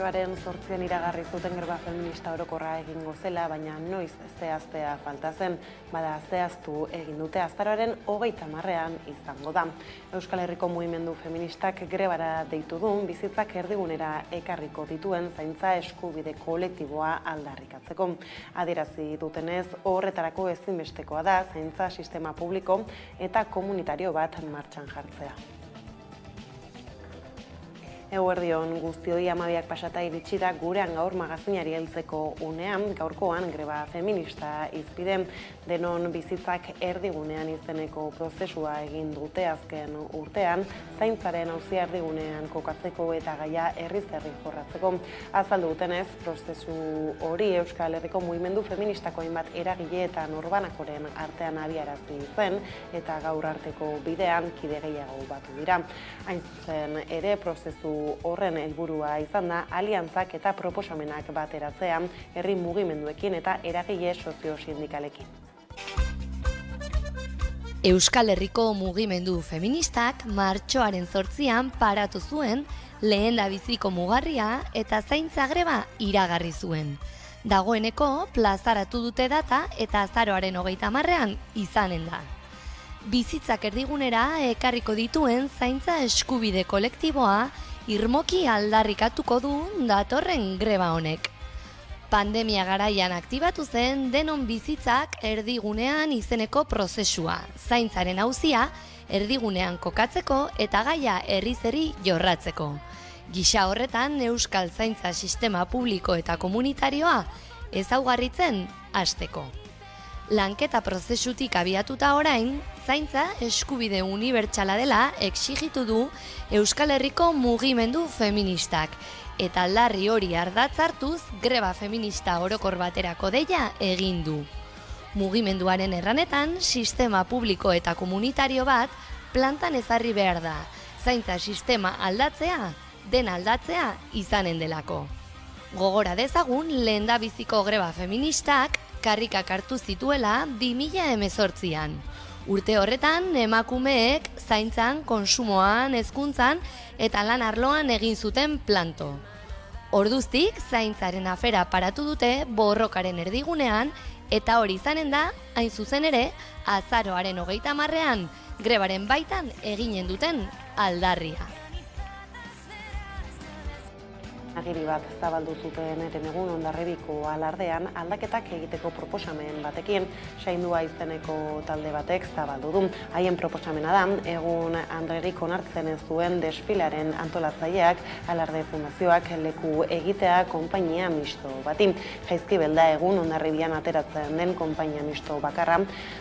martxoaren 8an iragarri zuten greba feminista orokorra egingo zela, baina noiz zehaztea falta zen, bada zehaztu egin dute azaroaren 30ean izango da. Euskal Herriko mugimendu feministak grebara deitu du bizitzak erdigunera ekarriko dituen zaintza eskubide kolektiboa aldarrikatzeko. Adierazi dutenez, horretarako ezinbestekoa da zaintza sistema publiko eta komunitario bat martxan jartzea. Eguerdion guztioi 12ak pasata iritsi da gurean gaur magazinari heltzeko unean, gaurkoan greba feminista hizpide denon bizitzak erdigunean izeneko prozesua egin dute azken urtean, zaintzaren auzia erdigunean kokatzeko eta gaia herriz herri jorratzeko. Azaldu dutenez, prozesu hori Euskal Herriko mugimendu feministako hainbat eragile eta norbanakoren artean abiarazi zen eta gaur arteko bidean kide gehiago batu dira. Hain zuzen ere prozesu horren helburua izan da aliantzak eta proposamenak bateratzea herri mugimenduekin eta eragile sozio-sindikalekin. Euskal Herriko mugimendu feministak martxoaren 8an paratu zuen lehendabiziko mugarria eta zaintza greba iragarri zuen. Dagoeneko plazaratu dute data eta azaroaren 30ean izanen da. Bizitzak erdigunera ekarriko dituen zaintza eskubide kolektiboa irmoki aldarrikatuko du datorren greba honek. Pandemia garaian aktibatu zen denon bizitzak erdigunean izeneko prozesua, zaintzaren auzia erdigunean kokatzeko eta gaia herriz herri jorratzeko. Gisa horretan euskal zaintza sistema publiko eta komunitarioa ezaugarritzen hasteko. Lanketa prozesutik abiatuta orain, zaintza eskubide unibertsala dela exigitu du Euskal Herriko mugimendu feministak, eta aldarri hori ardatz hartuz greba feminista orokor baterako deia egin du. Mugimenduaren erranetan, sistema publiko eta komunitario bat plantan ezarri behar da, zaintza sistema aldatzea, den aldatzea izanen delako. Gogora dezagun lehendabiziko greba feministak karrikak hartu zituela 2018an. Urte horretan emakumeek zaintzan, konsumoan, hezkuntzan eta lan arloan egin zuten planto. Orduztik zaintzaren afera paratu dute borrokaren erdigunean eta hori izanen da, hain zuzen ere, azaroaren 30ean grebaren baitan eginen duten aldarria. Agiri bat zabaldu zuten herenegun Hondarribiko alardean aldaketak egiteko proposamen batekin Saindua izeneko talde batek zabaldu du. Haien proposamena da, egun Andrerik onartzen ez duen desfilaren antolatzaileak alarde fundazioak leku egitea konpainia misto bati. Jaizkibel da egun Hondarribian ateratzen den konpainia misto bakarra,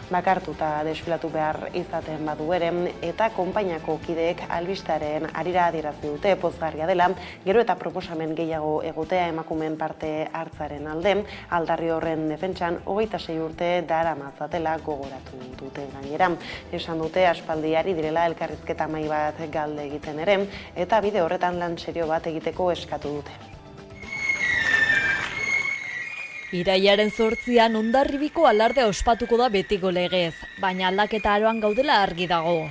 bakartuta desfilatu behar izaten badu ere, eta konpainiako kideek albistearen harira adierazi dute pozgarria dela, gero eta proposamen gehiago egotea emakumeen parte hartzaren alde, aldarri horren defentsan 26 urte daramatzatela gogoratu dute gainera. Esan dute aspaldiari direla elkarrizketa mahai bat galde egiten ere, eta bide horretan lan serio bat egiteko eskatu dute. Irailaren 8an Hondarribiko alardea ospatuko da betiko legez, baina aldaketa aroan gaudela argi dago.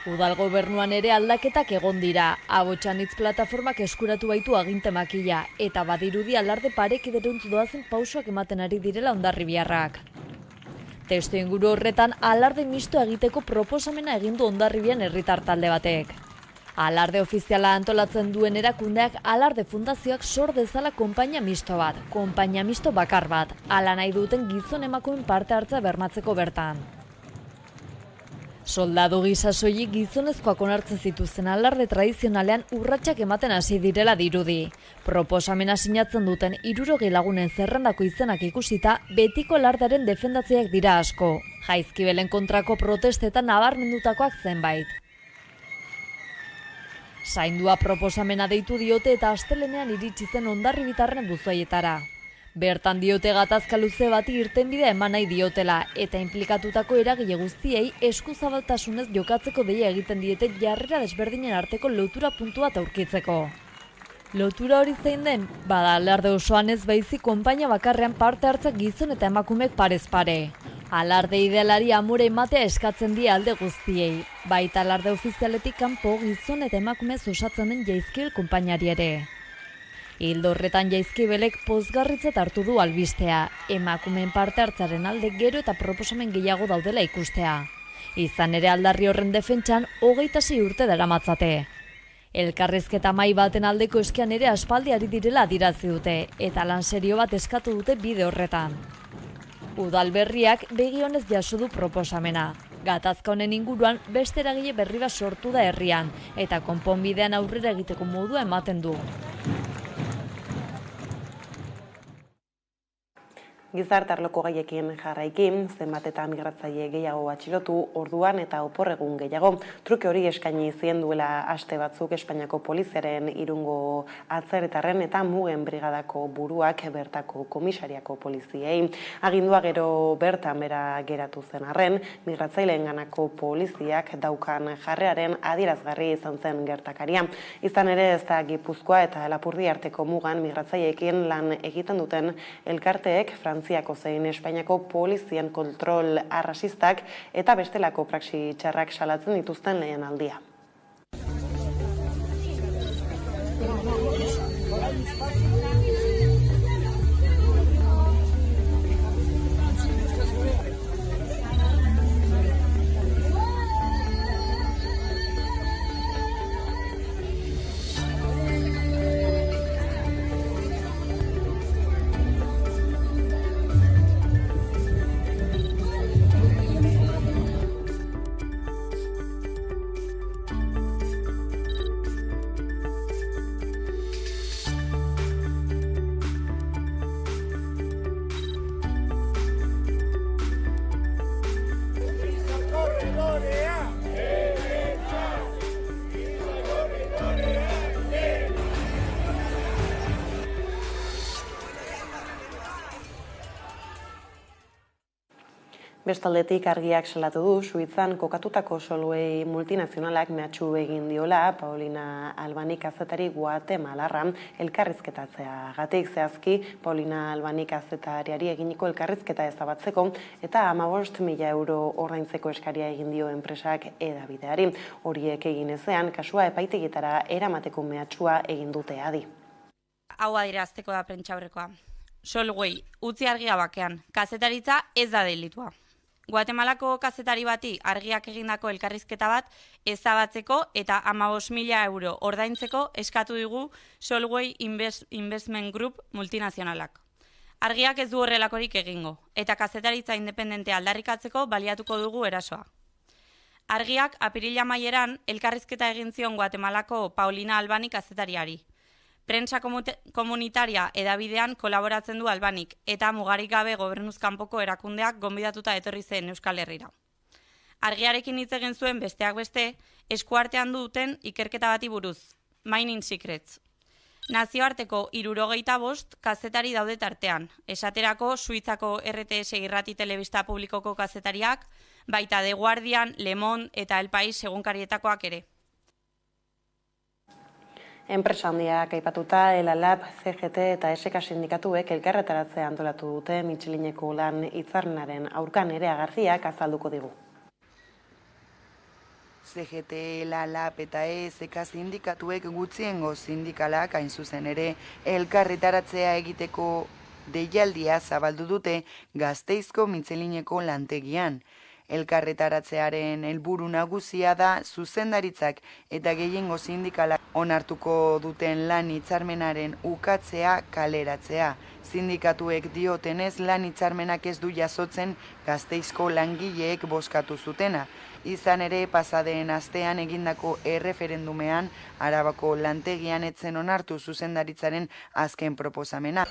Udal gobernuan ere aldaketak egon dira, Abotsanitz plataformak eskuratu baitu aginte makila, eta badirudi alarde parekideruntz doazen pausoak ematen ari direla hondarribiarrak. Testu inguru horretan alarde misto egiteko proposamena egin du Hondarribian herritar talde batek. Alarde ofiziala antolatzen duen erakundeak alarde fundazioak sor dezala konpainia misto bat, konpainia misto bakar bat, hala nahi duten gizon emakumeen parte hartzea bermatzeko bertan. Soldadu gisa soilik gizonezkoak onartzen zituzten alarde tradizionalean urratsak ematen hasi direla dirudi. Proposamena sinatzen duten 60 lagunen zerrendako izenak ikusita betiko alardearen defendatzeak dira asko. Jaizkibelen kontrako protestetan nabarmendutakoak zenbait. Saindua proposamena deitu diote eta astelenean iritsi zen hondarribitarren buzoietara. Bertan diote gatazka luze bati irtenbidea eman nahi diotela eta inplikatutako eragile guztiei eskuzabaltasunez jokatzeko deia egiten diete jarrera desberdinen arteko lotura puntua aurkitzeko. Lotura hori zein den, bada alarde osoan ez baizik konpainia bakarrean parte hartzak gizon eta emakumeek parez pare. Alarde idealari amore ematea eskatzen die alde guztiei, baita alarde ofizialetik kanpo gizon eta emakumez osatzen den Jaizkibel konpainiari ere. Ildo horretan Jaizkibelek pozgarritzat hartu du albistea, emakumeen parte hartzaren alde gero eta proposamen gehiago daudela ikustea. Izan ere aldarri horren defentsan 26 urte daramatzate. Elkarrizketa mahai baten aldeko eskian ere aspaldi ari direla adirazi dute, eta lan serio bat eskatu dute bide horretan. Udalberriak begionez jaso du proposamena. Gatazka honen inguruan beste eragile berri bat sortu da herrian, eta konponbidean aurrera egiteko modua ematen du. Gizarte arloko gaiekin jarraikin, zenbat eta migratzaile gehiago atxilotu, orduan eta oporregun gehiago. Truke hori eskaini zien duela aste batzuk Espainiako poliziaren Irungo atzerritarren eta mugen brigadako buruak bertako komisariako poliziei. Agindua gero bertan bera geratu zen arren, migratzaileenganako poliziak daukan jarrearen adierazgarri izan zen gertakaria. Izan ere ez da Gipuzkoa eta Lapurdi arteko mugan migratzaileekin lan egiten duten elkarteek Frantziako zein Espainiako polizien kontrol arrasistak eta bestelako praxi txarrak salatzen dituzten lehen aldia. Bestaldetik argiak salatu du, Suitzan kokatutako soluei multinazionalak mehatxu egin diola Paulina Albani kazetari Guatemalarra elkarrizketatzeagatik. Zehazki, Paulina Albani kazetariari eginiko elkarrizketa ezabatzeko eta 15.000 euro ordaintzeko eskaria egin dio enpresak hedabideari. Horiek egin ezean, kasua epaitegitara eramateko mehatxua egin dute adi. Hau adirazteko da prentsaurrekoa. Solway, utzi argia bakean, kazetaritza ez da delitua. Guatemalako kazetari bati argiak egindako elkarrizketa bat ezabatzeko eta 15.000 euro ordaintzeko eskatu digu Solway Investment Group multinazionalak. Argiak ez du horrelakorik egingo, eta kazetaritza independentea aldarrikatzeko baliatuko dugu erasoa. Argiak apirila amaieran elkarrizketa egin zion Guatemalako Paulina Albani kazetariari. Prentsa komunitaria edabidean kolaboratzen du Albanik eta mugarik gabe gobernuzkanpoko erakundeak gonbidatuta etorri zen Euskal Herrira. Argiarekin hitz egin zuen besteak beste, eskuartean duten ikerketa bati buruz, Mining Secrets. Nazioarteko 75 kazetari daude tartean, esaterako Suitzako RTS irrati telebista publikoko kazetariak, baita The Guardian, Le Monde eta El País egunkarietakoak ere. Enpresa handiak aipatuta, ELALAB, CGT eta SK sindikatuek elkarretaratzea antolatu dute Michelineko lan hitzarmenaren aurkan Nerea Garziak azalduko digu. CGT, ELALAB eta SK sindikatuek gutxiengo sindikalak hain zuzen ere elkarretaratzea egiteko deialdia zabaldu dute Gasteizko Michelineko lantegian. Elkarretaratzearen helburu nagusia da zuzendaritzak eta gehiengo sindikalak onartuko duten lan hitzarmenaren ukatzea kaleratzea. Sindikatuek diotenez lan hitzarmenak ez du jasotzen Gasteizko langileek bozkatu zutena. Izan ere, pasadeen astean egindako erreferendumean Arabako lantegian etzen onartu zuzendaritzaren azken proposamena.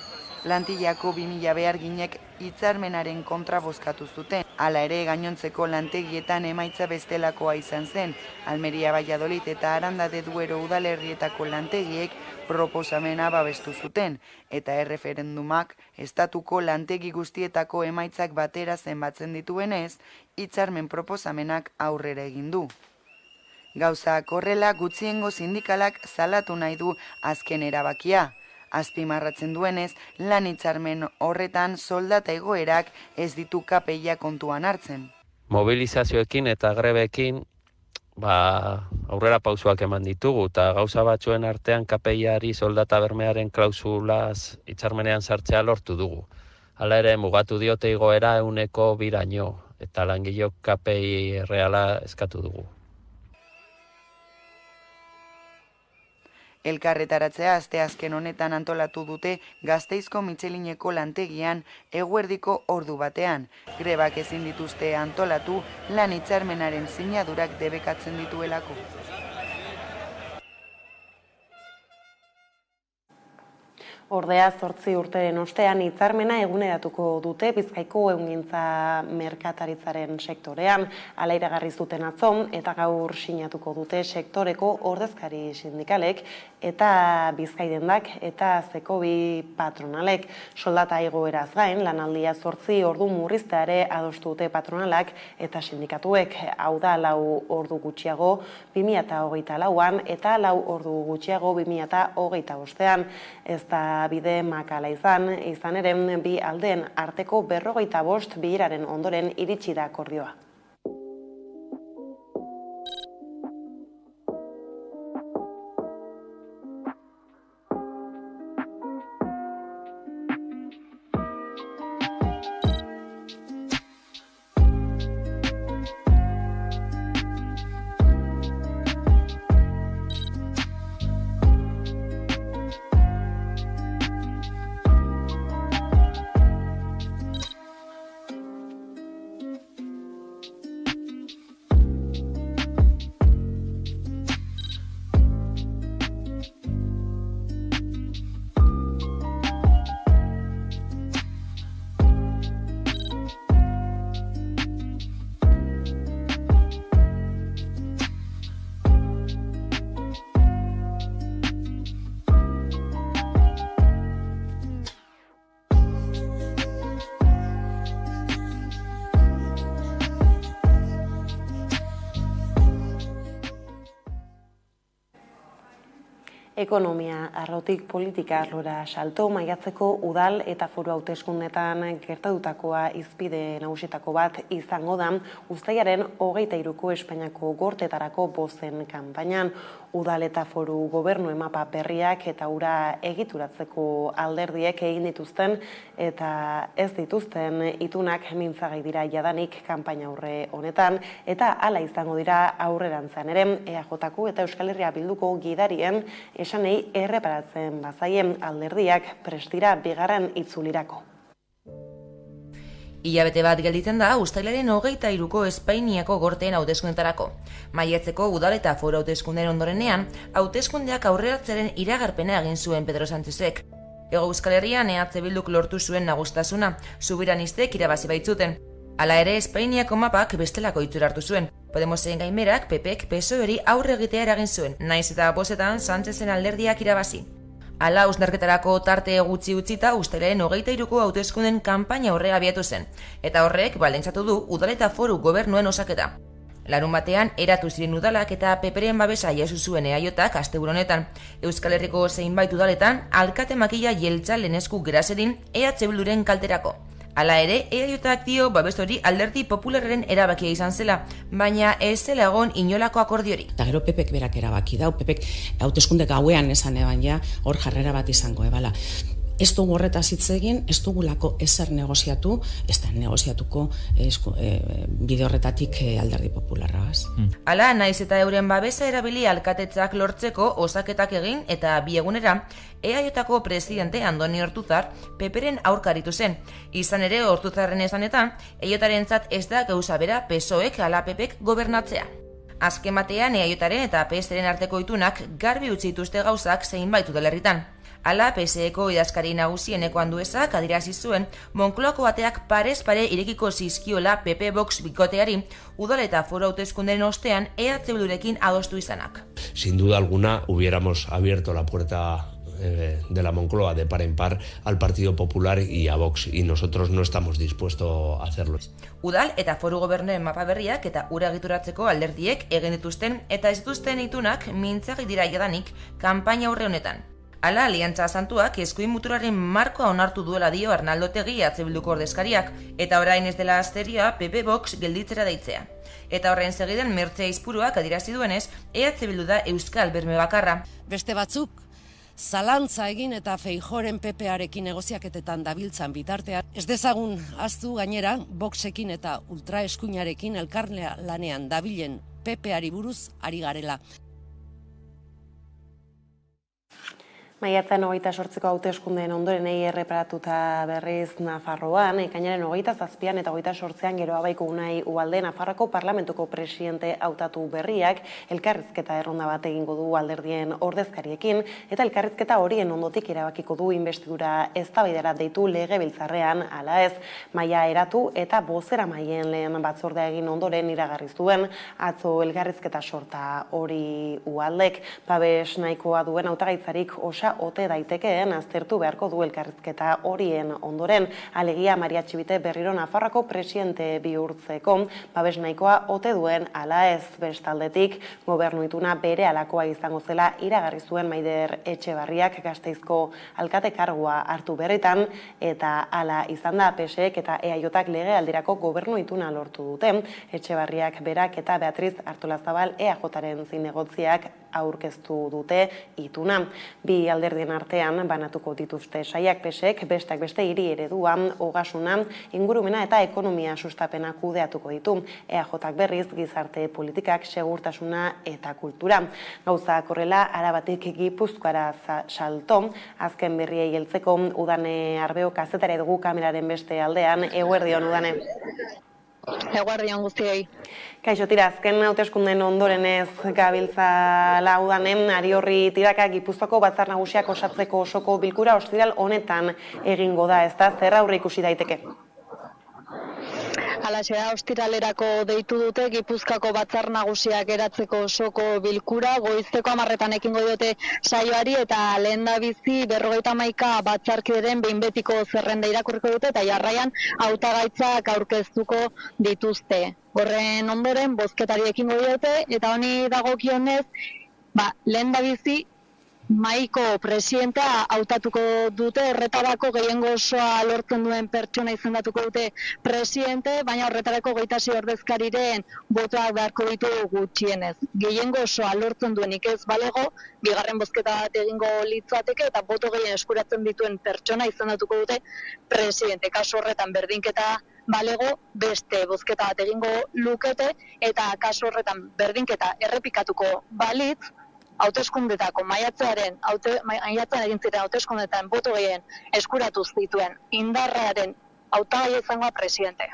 Lantillako 2000 beharginek hitzarmenaren kontra bozkatu zuten. Hala ere, gainontzeko lantegietan emaitza bestelakoa izan zen. Almeria, Valladolid eta Aranda de Duero udalerrietako lantegiek proposamena babestu zuten, eta erreferendumak estatuko lantegi guztietako emaitzak batera zenbatzen dituenez, hitzarmen proposamenak aurrera egin du. Gauzak horrela, gutxiengo sindikalak salatu nahi du azken erabakia. Azpimarratzen duenez, lan hitzarmen horretan soldata egoerak ez ditu KPIa kontuan hartzen. Mobilizazioekin eta grebekin aurrera pausoak eman ditugu, eta gauza batzuen artean KPIari soldata bermearen klausulaz hitzarmenean sartzea lortu dugu. Hala ere, mugatu diote igoera 2%, eta langileok KPI reala eskatu dugu. Elkarretaratzea asteazken honetan antolatu dute Gasteizko Mitxelineko lantegian eguerdiko ordu batean. Grebak ezin dituzte antolatu lan hitzarmenaren sinadurak debekatzen dituelako. Ordea 8 urteren ostean hitzarmena eguneratuko dute Bizkaiko ehungintza merkataritzaren sektorean. Hala iragarri zuten atzo eta gaur sinatuko dute sektoreko ordezkari sindikalek eta Bizkaidendak eta Zekobi patronalek. Soldata igoeraz gain, lanaldia 8 ordu murrizteare adostu dute patronalak eta sindikatuek. Hau da 4 ordu gutxiago 2024an eta 4 ordu gutxiago 2025an. Ez da bide makala izan ere bi aldeen arteko 55 bileraren ondoren iritsi da akordioa. Ekonomia arlotik politika arlora salto, maiatzeko udal eta foru hauteskundetan gertatutakoa hizpide nagusietako bat izango da uztailaren 23ko Espainiako gorteetarako bozen kanpainan. Udal eta foru gobernu emapa berriak eta ura egituratzeko alderdiek egin dituzten eta ez dituzten itunak mintzagai dira jadanik kanpaina aurre honetan eta hala izango dira aurrerantzan ere EAJko eta Euskal Herria Bilduko gidarien esanei erreparatzen bazaien alderdiak prestira bigarren itzulirako. Hilabete bat gelditzen da uztailaren 23ko Espainiako gorteen hauteskundetarako. Maiatzeko udal eta foru hauteskunden ondorenean, hauteskundeak aurreratzearen iragarpena egin zuen Pedro Sánchezek. Hego Euskal Herrian EH Bilduk lortu zuen nagustasuna, subiranistek irabazi baitzuten. Hala ere, Espainiako mapak bestelako itxura hartu zuen. Podemosen gainberak PPek PSOEri aurre egitea eragin zuen, naiz eta bozetan Sánchezen alderdiak irabazi. Hala, hausnarketarako tarte gutxi utzita uztailaren 23ko hauteskunden kanpaina aurrea abiatu zen, eta horrek balentzatu du udal eta foru gobernuen osaketa. Larun batean, eratu ziren udalak eta PPren babesa jaso zuen EAJak asteburu honetan. Euskal Herriko zeinbait udaletan, alkate makila jeltzalen esku geraserin EH Bilduren kalterako. Hala ere, EAJak dio babes hori alderdi popularren erabakia izan zela, baina ez zela egon inolako akordiori. Eta gero PPek berak erabaki dau, PPek hauteskunde gauean esan eban ja, hor jarrera bat izango, ebala. Ez dugu horretaz hitz egin, ez dugulako ezer negoziatu, ez da negoziatuko bide horretatik alderdi popularragaz. Hala, naiz eta euren babesa erabili alkatetzak lortzeko osaketak egin eta bi egunera, EAJko presidente Andoni Ortuzar PPren aurkaritu zen. Izan ere, Ortuzarren esanetan, EAJarentzat ez da gauza bera PSOEk ala PPek gobernatzea. Azken batean, EAJaren eta PSren arteko itunak garbi utzi dituzte gauzak zeinbait udalerritan. Hala, PSeko idazkari nagusieneko Anduezak adierazi zuen Moncloako ateak parez pare irekiko zizkiola PP Vox bikoteari udal eta foru hauteskundeen ostean EH Bildurekin adostu izanak. Sin duda alguna hubiéramos abierto la puerta de la Moncloa de par en par al Partido Popular y a Vox, y nosotros no estamos dispuestos a hacerlo. Udal eta foru gobernuen mapa berriak eta ura egituratzeko alderdiek egin dituzten eta ez dituzten itunak mintzagi dira jadanik kanpaina aurre honetan. Hala, Aliantza Santuak eskuin muturraren markoa onartu duela dio Arnaldo Otegi EH Bilduko ordezkariak, eta orain ez dela asteria PP Vox gelditzera deitzea. Eta horren segidan Mertxe Aizpuruak adierazi duenez, EH Bildu da euskal berme bakarra. Beste batzuk, zalantza egin eta Feijóoren PP-arekin negoziaketetan dabiltzan bitartean, ez dezagun ahaztu gainera, Voxekin eta ultraeskuinarekin elkarlea lanean dabilen PP-ari buruz ari garela. Maiatzaren 28ko hauteskundeen ondorenei erreparatuta berriz Nafarroan, ekainaren 27an eta 28an Geroa Baiko Unai Ugalde Nafarroko Parlamentuko presidente hautatu berriak elkarrizketa erronda bat egingo du alderdien ordezkariekin eta elkarrizketa horien ondotik erabakiko du inbestidura eztabaidara deitu Legebiltzarrean ala ez. Maila eratu eta bozeramaien lehen batzordea egin ondoren iragarri zuen atzo elkarrizketa sorta hori Ugaldek. Babes nahikoa duen hautagaitzarik ote daitekeen aztertu beharko du elkarrizketa horien ondoren. Alegia Maria Txibite berriro Nafarroako presidente bihurtzeko babes nahikoa ote duen ala ez. Bestaldetik gobernu ituna bere alakoa izango zela iragarri zuen Maider Etxebarriak Gasteizko alkate kargua hartu berritan eta hala izan da PSek eta EAJak legealdirako gobernu ituna lortu dute. Etxebarriak berak eta Beatriz Artolazabal EAJaren zinegotziak aurkeztu dute ituna. Bi alderdien artean banatuko dituzte saiak PSek besteak beste hiri eredua, ogasuna, ingurumena eta ekonomia sustapena kudeatuko ditu. EAJak berriz gizarte politikak, segurtasuna eta kultura. Gauzak horrela Arabatik Gipuzkoara salto, azken berriei heltzeko Udane Arbeo kazetari dugu kameraren beste aldean. Eguerdion Udane. Eguerdion guztiei. Kaixo, tira, azken hauteskundeen ondorenez gabiltzala Udanen, ari horri tiraka Gipuzkoako Batzar Nagusiak osatzeko osoko bilkura ostiral honetan egingo da, ez da, zer aurre ikusi daiteke? Halaxe da, ostiralerako deitu dute Gipuzkoako Batzar Nagusiak eratzeko osoko bilkura, goizteko 10etan ekingo diote saioari eta lehendabizi 51 batzarkideren behin betiko zerrenda irakurriko dute eta jarraian hautagaitzak aurkeztuko dituzte. Horren ondoren bozketari ekingo diote eta honi dagokionez, lehendabizi mahaiko presidentea hautatuko dute, horretarako gehiengo osoa lortzen duen pertsona izendatuko dute presidente, baina horretarako 26 ordezkariren botoak beharko ditu gutxienez. Gehiengo osoa lortzen duenik ez balego, bigarren bozketa bat egingo litzateke eta boto gehien eskuratzen dituen pertsona izendatuko dute presidente. Kasu horretan berdinketa balego beste bozketa bat egingo lukete eta kasu horretan berdinketa errepikatuko balitz, hauteskundetako maiatzaren egin ziren hauteskundetan boto gehien eskuratu zituen indarraren hautagai izango presidente.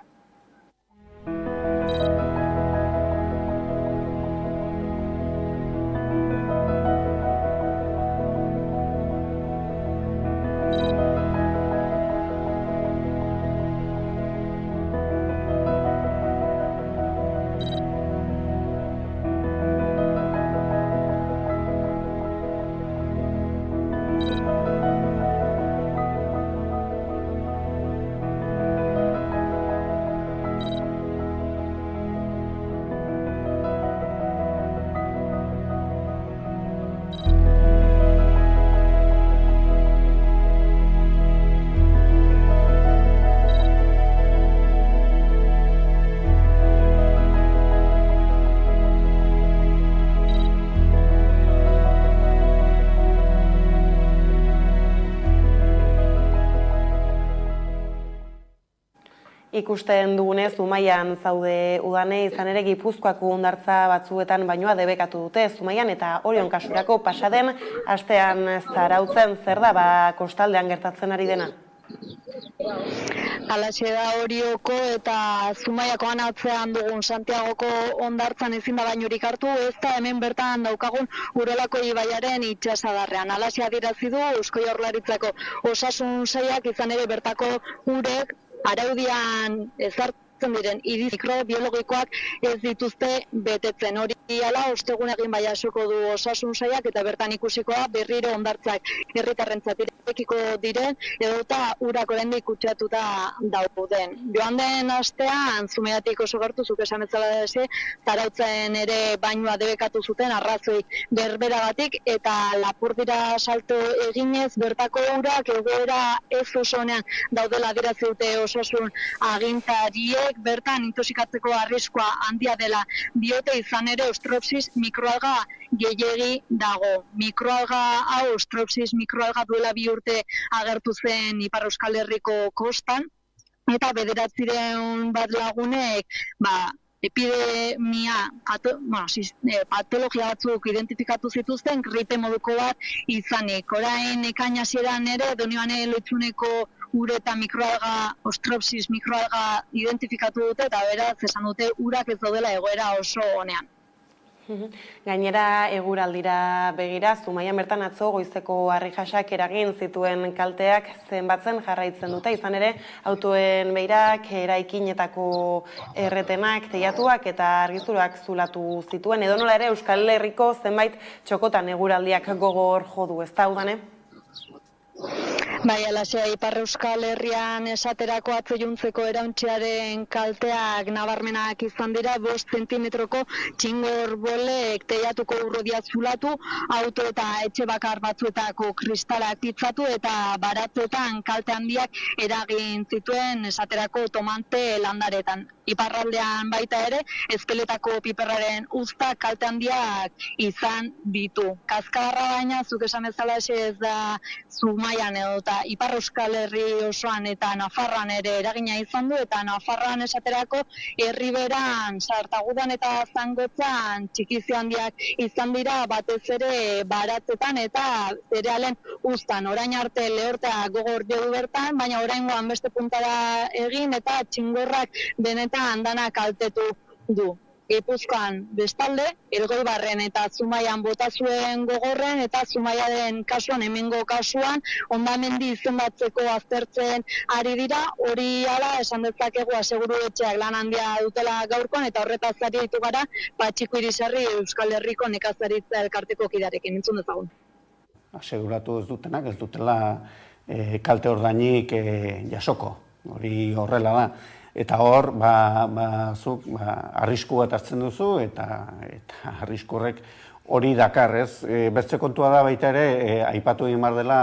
Ikusten dugunez, Zumaian zaude Udane, izan ere Gipuzkoako hondartza batzuetan bainoa debekatu dute Zumaian eta Orion kasurako pasaden astean zarautzen zer da kostaldean gertatzen ari dena? Halaxe da Orioko eta Zumaiakoan atzean dugun Santiagoko hondartzan ezin da bainurik hartu, ez da hemen bertan daukagun Urolako ibaiaren itsasadarrean. Halaxe adierazi du Eusko Jaurlaritzako Osasun Sailak, izan ere bertako urek araudian ezartzen diren iritzi mikrobiologikoak ez dituzte betetzen. Hori hala ostegun egin baiasuko du Osasun Sailak eta bertan ikusikoa berriro hondartzak herritarrentzat irekiko diren edota urak oraindik kutsatuta dauden. Joan den astean Zumaiatik oso gertu zuk esan bezala Zarautzen ere bainua debekatu zuten arrazoi berberagatik eta Lapurdira salto eginez bertako urak egoera ez oso onean daudela adierazi dute osasun agintariek, bertan intoxikatzeko arriskua handia dela diote, izan ere Ostropsis mikroalga gehiegi dago. Mikroalga hau, Ostropsis mikroalga duela 2 urte agertu zen Ipar Euskal Herriko kostan, eta 900 bat lagunek patologia batzuk identifikatu zituzten, gripe moduko bat izanik. Orain ekain hasieran ere Donibane Loitzuneko ureta mikroalga, Ostropsis mikroalga identifikatu dute, eta beraz esan dute urak ez daudela egoera oso onean. Gainera, eguraldira begira, Zumaian bertan atzo goizeko harri-jasak eragin zituen kalteak zenbatzen jarraitzen dute, izan ere, autoen beirak, eraikinetako erretenak, teilatuak eta argizurak zulatu zituen. Edonola ere, Euskal Herriko zenbait txokotan eguraldiak gogor jodu, ez da, Udane? Bai, alaxe, Ipar Euskal Herrian esaterako atzo juntzeko erauntziaren kalteak nabarmenak izan dira, 5 zentimetroko txingor bolek teilatuko urrodia zulatu, auto eta etxe bakar batzuetako kristalak pitzatu eta baratzetan kalte handiak eragin zituen esaterako tomante landaretan. Iparraldean baita ere, Ezpeletako piperraren uzta kalte handiak izan ditu. Kaskarra baina, zuk esan bezala ez da Zumaian eta Ipar Euskal Herri osoan eta Nafarroan ere eragina izan du, eta Nafarroan esaterako Erriberan, Sartagudan eta Zangotzan txikizio handiak izan dira, batez ere baratzetan eta zerealen uztan. Orain arte lehortea gogor jodu bertan, baina oraingoan beste puntara egin eta txingorrak benetan dana kaltetu du. Gipuzkoan bestalde, Elgoibarren eta Zumaian bota zuen gogorren, eta Zumaiaren kasuan, hemengo kasuan, hondamendi izendatzeko aztertzen ari dira, hori hala esan dezakegu aseguru etxeak lan handia dutela gaurkoan, eta horretaz ari ditu gara, Patxiko Irisarri Euskal Herriko nekazaritza elkarteko kidarekin, entzun dezagun. Aseguratu ez dutenak, ez dutela kalte ordainik jasoko, hori horrela da. Eta hor, zuk arrisku bat hartzen duzu, eta arrisku horrek hori dakar, ez? Beste kontua da baita ere, aipatu egin behar dela,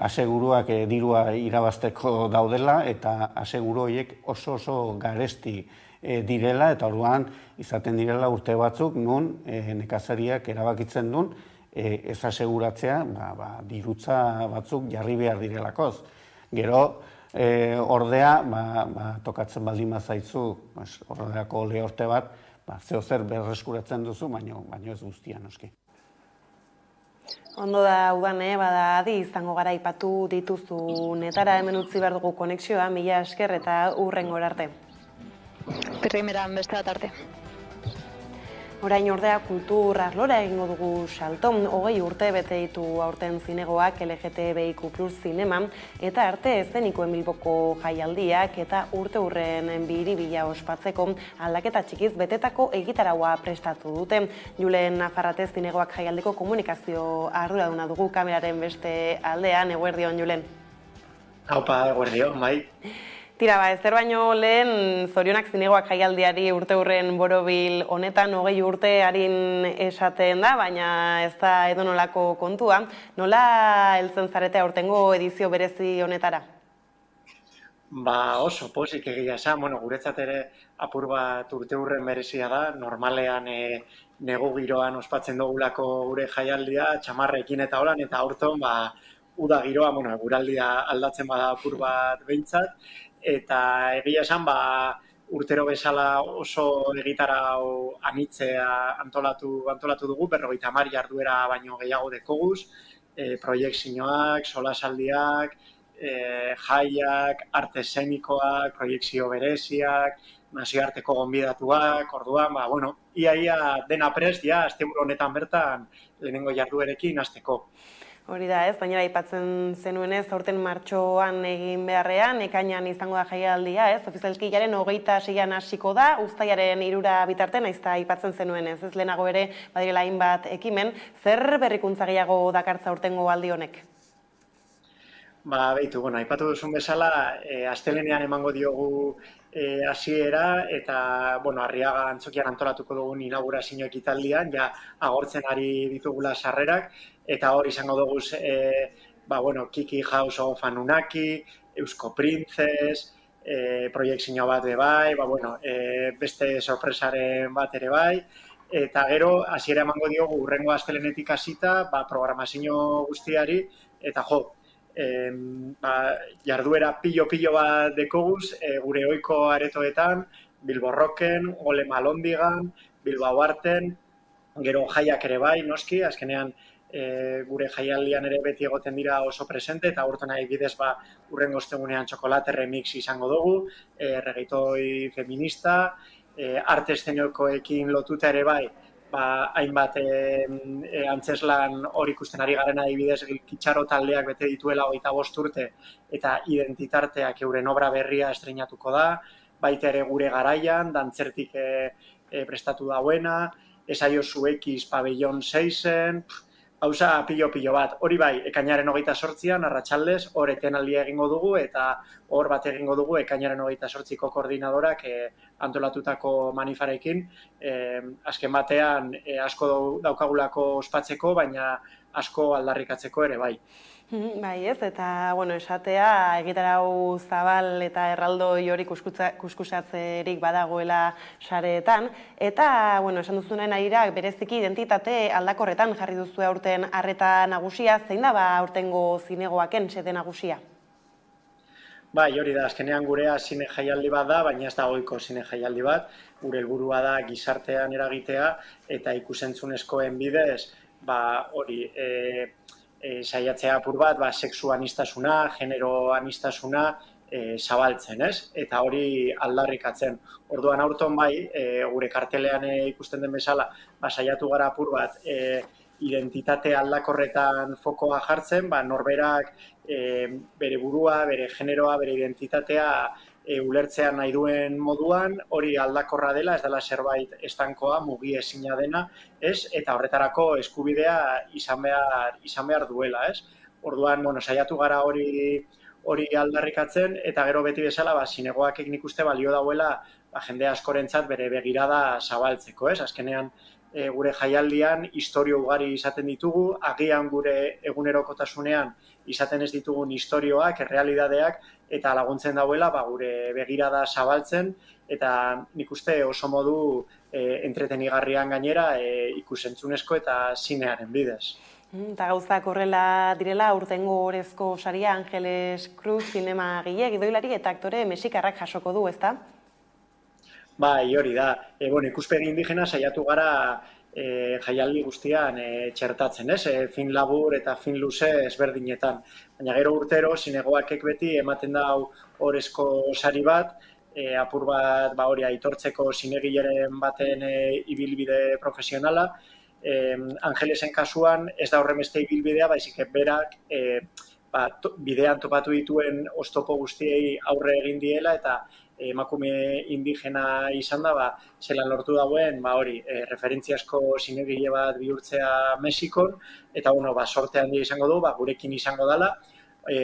aseguruak dirua irabazteko daudela, eta aseguru horiek oso garesti direla, eta orduan izaten direla urte batzuk, nun nekazariak erabakitzen duen, ez aseguratzea, dirutza batzuk jarri behar direlakoz. Gero, ordea, tokatzen baldin bazaitzu, ordeako lehorte bat, zeo zer berreskuratzen duzu, baino ez guztia, noski. Ondo da, Udane, bada adi izango gara aipatu dituzu netara hemen utzi behar dugu konexioa, mila esker eta hurrengora arte. Primeran beste bat arte. Orain ordea kultur arlora egingo dugu salto, 20 urte bete ditu aurten zinegoak LGTBIQ+ zineman, eta arte eszenikoen Bilboko jaialdiak eta urte hurren biribila ospatzeko aldaketa txikiz betetako egitaraua prestatu dute. Julen Nafarratez zinegoak jaialdiko komunikazio arduraduna dugu kameraren beste aldean, eguerdion, Julen. Haupa, eguerdion, bai. Tira, ezer baino lehen zorionak zinegoak jaialdiari urte hurren borobil honetan 20 urte harin esaten da, baina ez da edonolako kontua. Nola heltzen zarete aurtengo edizio berezi honetara? Oso pozik egia esan, guretzat ere apur bat urte hurren berezia da, normalean negu giroan ospatzen dugulako gure jaialdia, txamarrekin eta holan, eta aurton uda giroa, eguraldia aldatzen bada apur bat behintzat, eta egia esan, urtero bezala oso egitarau anitzea antolatu dugu, 50 jarduera baino gehiago dekoguz, proiekzioak, solasaldiak, jaiak, arte eszenikoak, proiekzio bereziak, nazioarteko gonbidatuak, orduan, ia dena prest, asteburu honetan bertan lehenengo jarduerekin hasteko. Hori da ez, baina aipatzen zenuenez, aurten martxoan egin beharrean, ekainan izango da jaialdia ez, ofizialki jaren 26an hasiko da, uztailaren 3 bitartean, aizta aipatzen zenuenez, ez lehenago ere badirela hainbat ekimen, zer berrikuntza gehiago dakartza aurtengo aldi honek? Beitu, aipatu duzun bezala, astelehenean emango diogu hasiera eta, Arriaga Antzokian antolatuko dugun inaugurazio ekitaldian, ja agortzen ari ditugula sarrerak, eta hor izango dugu, Kiki House of Anunnaki, Eusko Princess, proiektzio bat bai, beste sorpresaren bat ere bai, eta gero hasiera emango diogu hurrengo astelehenetik hasita, programazio guztiari, eta jarduera pilo bat dekoguz, gure ohiko aretoetan, Bilbo Rocken, Golem Alondigan, Bilbao Arten, gero jaiak ere bai, noski, azkenean gure jaialdian ere beti egoten dira oso presente, eta urten nahi bidez urrengo ostegunean txokolate remix izango dugu, reggaetoi feminista, arte eszenikoekin lotuta ere bai, hainbat antzeslan hor ikusten ari garen adibidez Kitxaro taldeak bete dituela 25 urte eta identitarteak euren obra berria estreinatuko da, baita ere gure garaian, dantzertik prestatu dauena, Esaiozu X Pabellon 6-en, hauza pilo bat. Hori bai, ekainaren 28an, arratsaldez, hor etenaldia egingo dugu, eta hor bat egingo dugu ekainaren 28ko koordinadorak antolatutako manifarekin. Azken batean, asko daukagulako ospatzeko, baina asko aldarrikatzeko ere bai. Bai ez, eta esatea egitarau zabal eta erraldoi hori kuskusatzerik badagoela sareetan, eta esan duzunen arira bereziki identitate aldakorretan jarri duzu aurten arreta nagusia, zein da aurtengo zinegoaken xede nagusia? Bai, hori da, azkenean gurea zine jaialdi bat da, baina ez da ohiko zine jaialdi bat, gure helburua da gizartean eragitea eta ikusentzunezkoen bidez, hori, saiatzea apur bat, sexu anistasuna, genero anistasuna zabaltzen, ez? Eta hori aldarrikatzen. Orduan aurton bai, gure kartelean ikusten den bezala, saiatu gara apur bat, identitate aldakorretan fokoa jartzen, norberak bere burua, bere generoa, bere identitatea ulertzea nahi duen moduan, hori aldakorra dela, ez dela zerbait estankoa, mugi ezina dena, ez? Eta horretarako eskubidea izan behar duela, ez? Orduan, saiatu gara hori aldarrikatzen, eta gero beti bezala, zinegoak nik uste balio dauela jende askorentzat bere begirada zabaltzeko, ez? Azkenean, gure jaialdian istorio ugari izaten ditugu, agian gure egunerokotasunean izaten ez ditugun istorioak, errealidadeak, eta laguntzen dauela gure begirada zabaltzen, eta nik uste oso modu entretenigarrian gainera ikusentzunezko eta zinearen bidez. Eta gauzak horrela direla, aurtengo orezko saria Angeles Cruz zinema gile, gidoilari eta aktore mexikarrak jasoko du, ezta? Bai, hori da. Ikuspegi indigena saiatu gara jaialdi guztian txertatzen, ez? Fin labur eta fin luze ezberdinetan. Baina gero urtero, zinegoakek beti ematen da orezko sari bat, apur bat hori aitortzeko zinegileren baten ibilbide profesionala. Angelesen kasuan ez da horremeste ibilbidea, baizik berak bidean topatu dituen oztopo guztiei aurre egin diela eta emakume indigena izan da, zelan lortu dagoen, referentziasko zinegile bat bihurtzea Mexikon, eta sorte handia izango du, gurekin izango dela.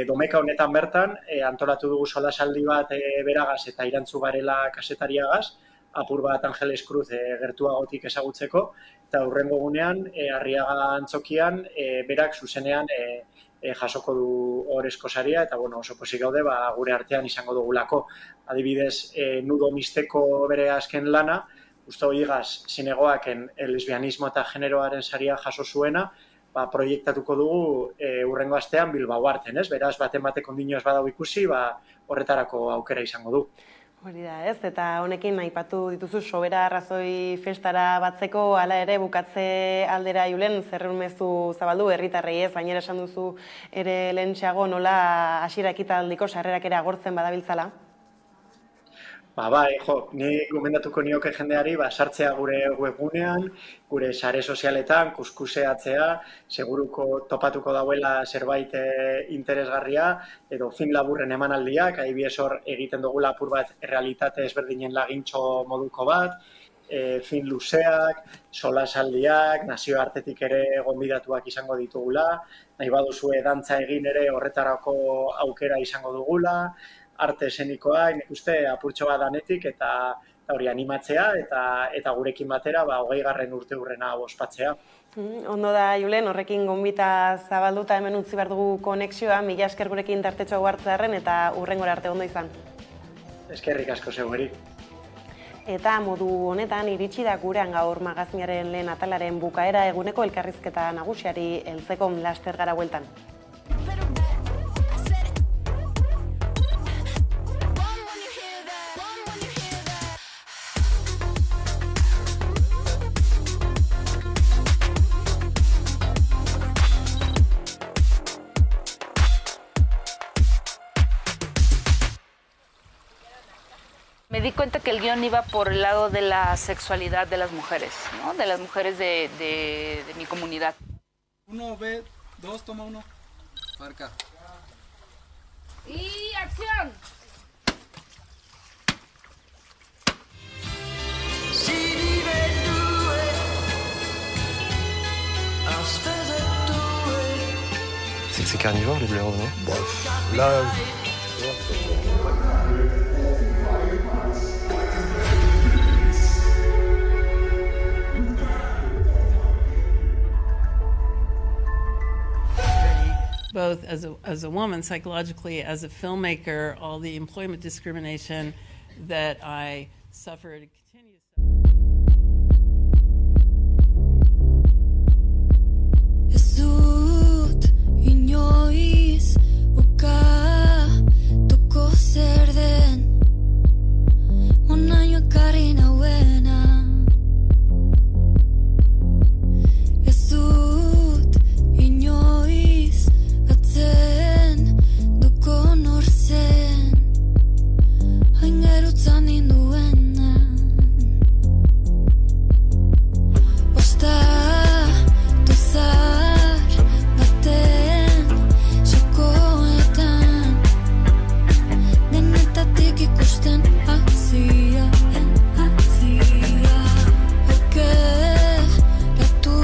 Domeka honetan bertan, antolatu dugu solasaldi bat beragaz eta irantzu garela kasetariagaz, apur bat Angeles Cruz gertuagotik ezagutzeko, eta hurrengo gunean, Arriaga Antzokian, berak zuzenean jasoko du orezko saria, eta oso pozik gaude gure artean izango dugulako. Adibidez, Nudo Misteko bere azken lana, Gustavo Higas zinegoaken lesbianismo eta generoaren saria jaso zuena, proiektatuko dugu hurrengo astean Bilbao Arten, ez? Beraz, baten bateko ondino ez badau ikusi, horretarako aukera izango du. Hori da, ez? Eta honekin aipatu dituzu sobera arrazoi festara batzeko, hala ere bukatze aldera julen zerrumezu zabaldu herritarrei, ez? Baina esan duzu ere lehentxeago nola hasiera ekitaldiko sarrerak ere agortzen badabiltzala? Bai, ni gomendatuko nioke jendeari sartzea gure webgunean, gure sare sozialetan, kuskuseatzea, seguruko topatuko dauela zerbait interesgarria, edo fin laburren emanaldiak, adibidez hor egiten dugula apur bat errealitate ezberdinen lagintxo moduko bat, film luzeak, solasaldiak, nazioartetik ere gonbidatuak izango ditugula, nahi baduzue dantza egin ere horretarako aukera izango dugula, arte esenikoa, nik uste apurtxo bat danetik eta hori animatzea eta gurekin batera 20. urteurrena ospatzea. Ondo da, Julen, horrekin gonbita zabalduta hemen utzi behar dugu konexioa, mila esker gurekin tartetxoa hartzearen eta hurrengora arte ondo izan. Eskerrik asko zeugeri. Eta modu honetan iritsi da gurean gaur magazinaren lehen atalaren bukaera eguneko elkarrizketa nagusiari heltzeko laster gara bueltan. Me di cuenta que el guión iba por el lado de la sexualidad de las mujeres, ¿no? De las mujeres de mi comunidad. 1, B, 2, toma 1. Marca. ¡Y acción! C'est carnivore les blaireaux, non? Bref, là... Both as a woman, psychologically, as a filmmaker, all the employment discrimination that I suffered continues. Inoiz ukatuko zer den onaino ekarri nauena ez dut inoiz atzen duko nor zen hain gerutzan ninduena ostatu zar baten sokoetan denetatik ikusten hazia okeratu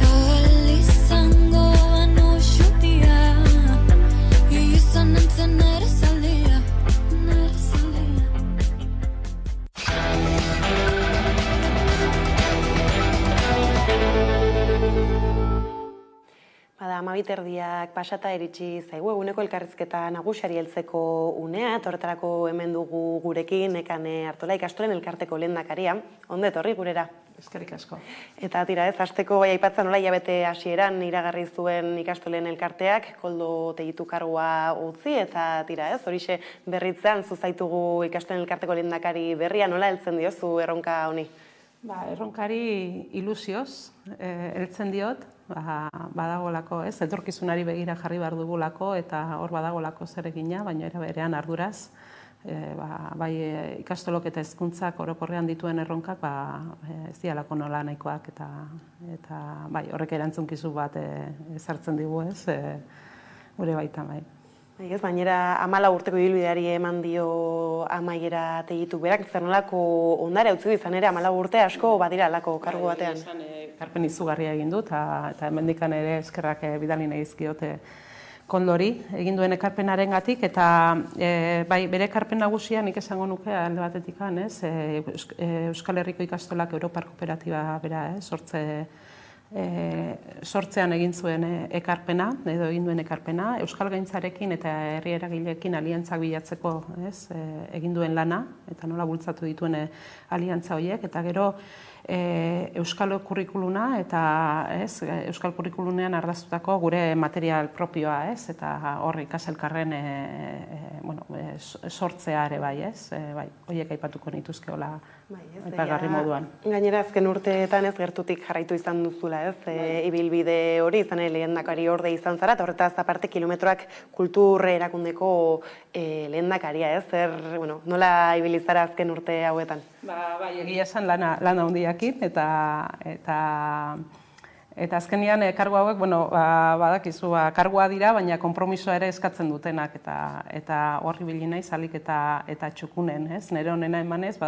ahal izango banu xutia izan nintzen nere zaldia Bada, 12 pasata iritsi zaigu eguneko elkarrizketa nagusiari heltzeko unea, horretarako hemen dugu gurekin Nekane Artola ikastolen elkarteko lehendakaria. Ondo etorri gurera. Eskerrik asko. Eta tira ez, hasteko bai aipatzen nola hilabete hasieran iragarri zuen ikastolen elkarteak, Koldo Tegitu kargua utzi eta tira ez, horixe berritzean zuzaitugu ikastolen elkarteko lehendakari berria, nola heltzen diozu erronka honi? Erronkari ilusioz heltzen diot, badagolako, ez, etorkizunari begira jarri behar dugulako eta hor badagolako zer egina, baina era berean arduraz, bai ikastolok eta hezkuntzak orokorrean dituen erronkak ez dialako nola nahikoak eta bai horrek erantzunkizu bat ezartzen digu, ez, gure baitan bai. Ez, bainera 14 urteko ibilbideari eman dio amaiera Tegitu berak, zer nolako ondare utzi izan ere 14 urte asko badira alako kargu batean. Ekarpen izugarria egin dut eta hemendikan ere eskerrak bidali nahi dizkiote Koldori egin duen ekarpenarengatik eta bai bere ekarpen nagusia nik esango nuke alde batetik ez, Euskal Herriko ikastolak Europar Kooperatiba bera, sortzean egin zuen ekarpena, edo egin duen ekarpena, Euskal Gaintzarekin eta herri eragileekin aliantzak bilatzeko egin duen lana, eta nola bultzatu dituen aliantza horiek, eta gero Euskal Kurrikuluna eta Euskal Kurrikulunean ardaztutako gure material propioa, eta hor ikaselkarren sortzea ere bai, horiek aipatuko nituzkeola aipagarri moduan. Gainera azken urteetan ez gertutik jarraitu izan duzula, ibilbide hori izan lehendakari orde izan zara, eta horretaz aparte kilometroak kultur erakundeko lehendakaria, nola ibilizara azken urte hauetan? Bai, egia esan lana handiakin eta Eta azkenian kargu hauek, badakizu, kargua dira, baina konpromisoa ere eskatzen dutenak, eta horri bili naiz alik eta txukunen, ez? Nire honena emanez,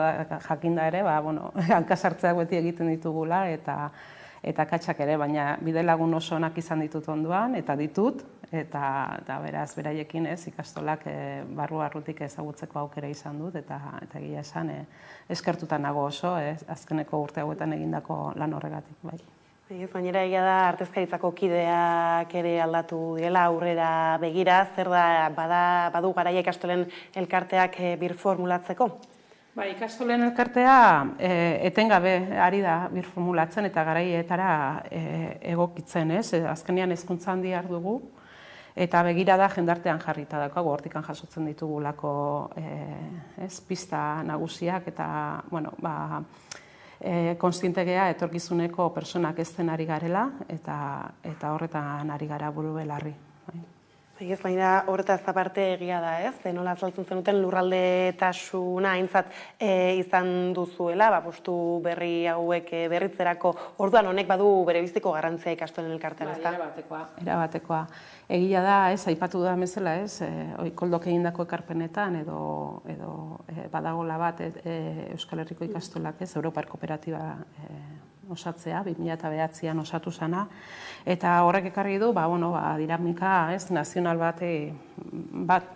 jakinda ere, hankasartzeak beti egiten ditugula, eta katxak ere, baina bidelagun oso onak izan ditut onduan, eta ditut, eta beraz, beraiekin ez, ikastolak barru-barrutik ezagutzeko aukera izan dut, eta egia esan, eskertuta nago oso, azkeneko urte hauetan egindako lan horregatik, bai. Gainera egia da, artezkaritzako kideak ere aldatu direla, aurrera begira, zer da, badu garaia ikastolen elkarteak birformulatzeko? Ikastolen elkartea etengabe ari da birformulatzen eta garaietara egokitzen, ez? Azkenean hezkuntza handia dugu, eta begira da jendartean jarrita daukagu, hortikan jasotzen ditugulako pista nagusiak, eta, konstientegea etorkizuneko personak ezten ari garela, eta horretan ari gara buru belarri. Baina horretaz aparte egia da, ez? Nola azaltzen zenuten lurraldetasuna aintzat izan duzuela, postu berri hauek berritzerako, orduan honek badu berebiziko garrantzia ikastolen elkartean, ez da? Erabatekoa. Egia da, ez, aipatu da bezala, ez, koldok egindako ekarpenetan edo badagola bat Euskal Herriko ikastolak, ez, Europar Kooperatiba osatzea, 2009an osatu zana, eta horrek ekarri du, dinamika, ez, nazional bat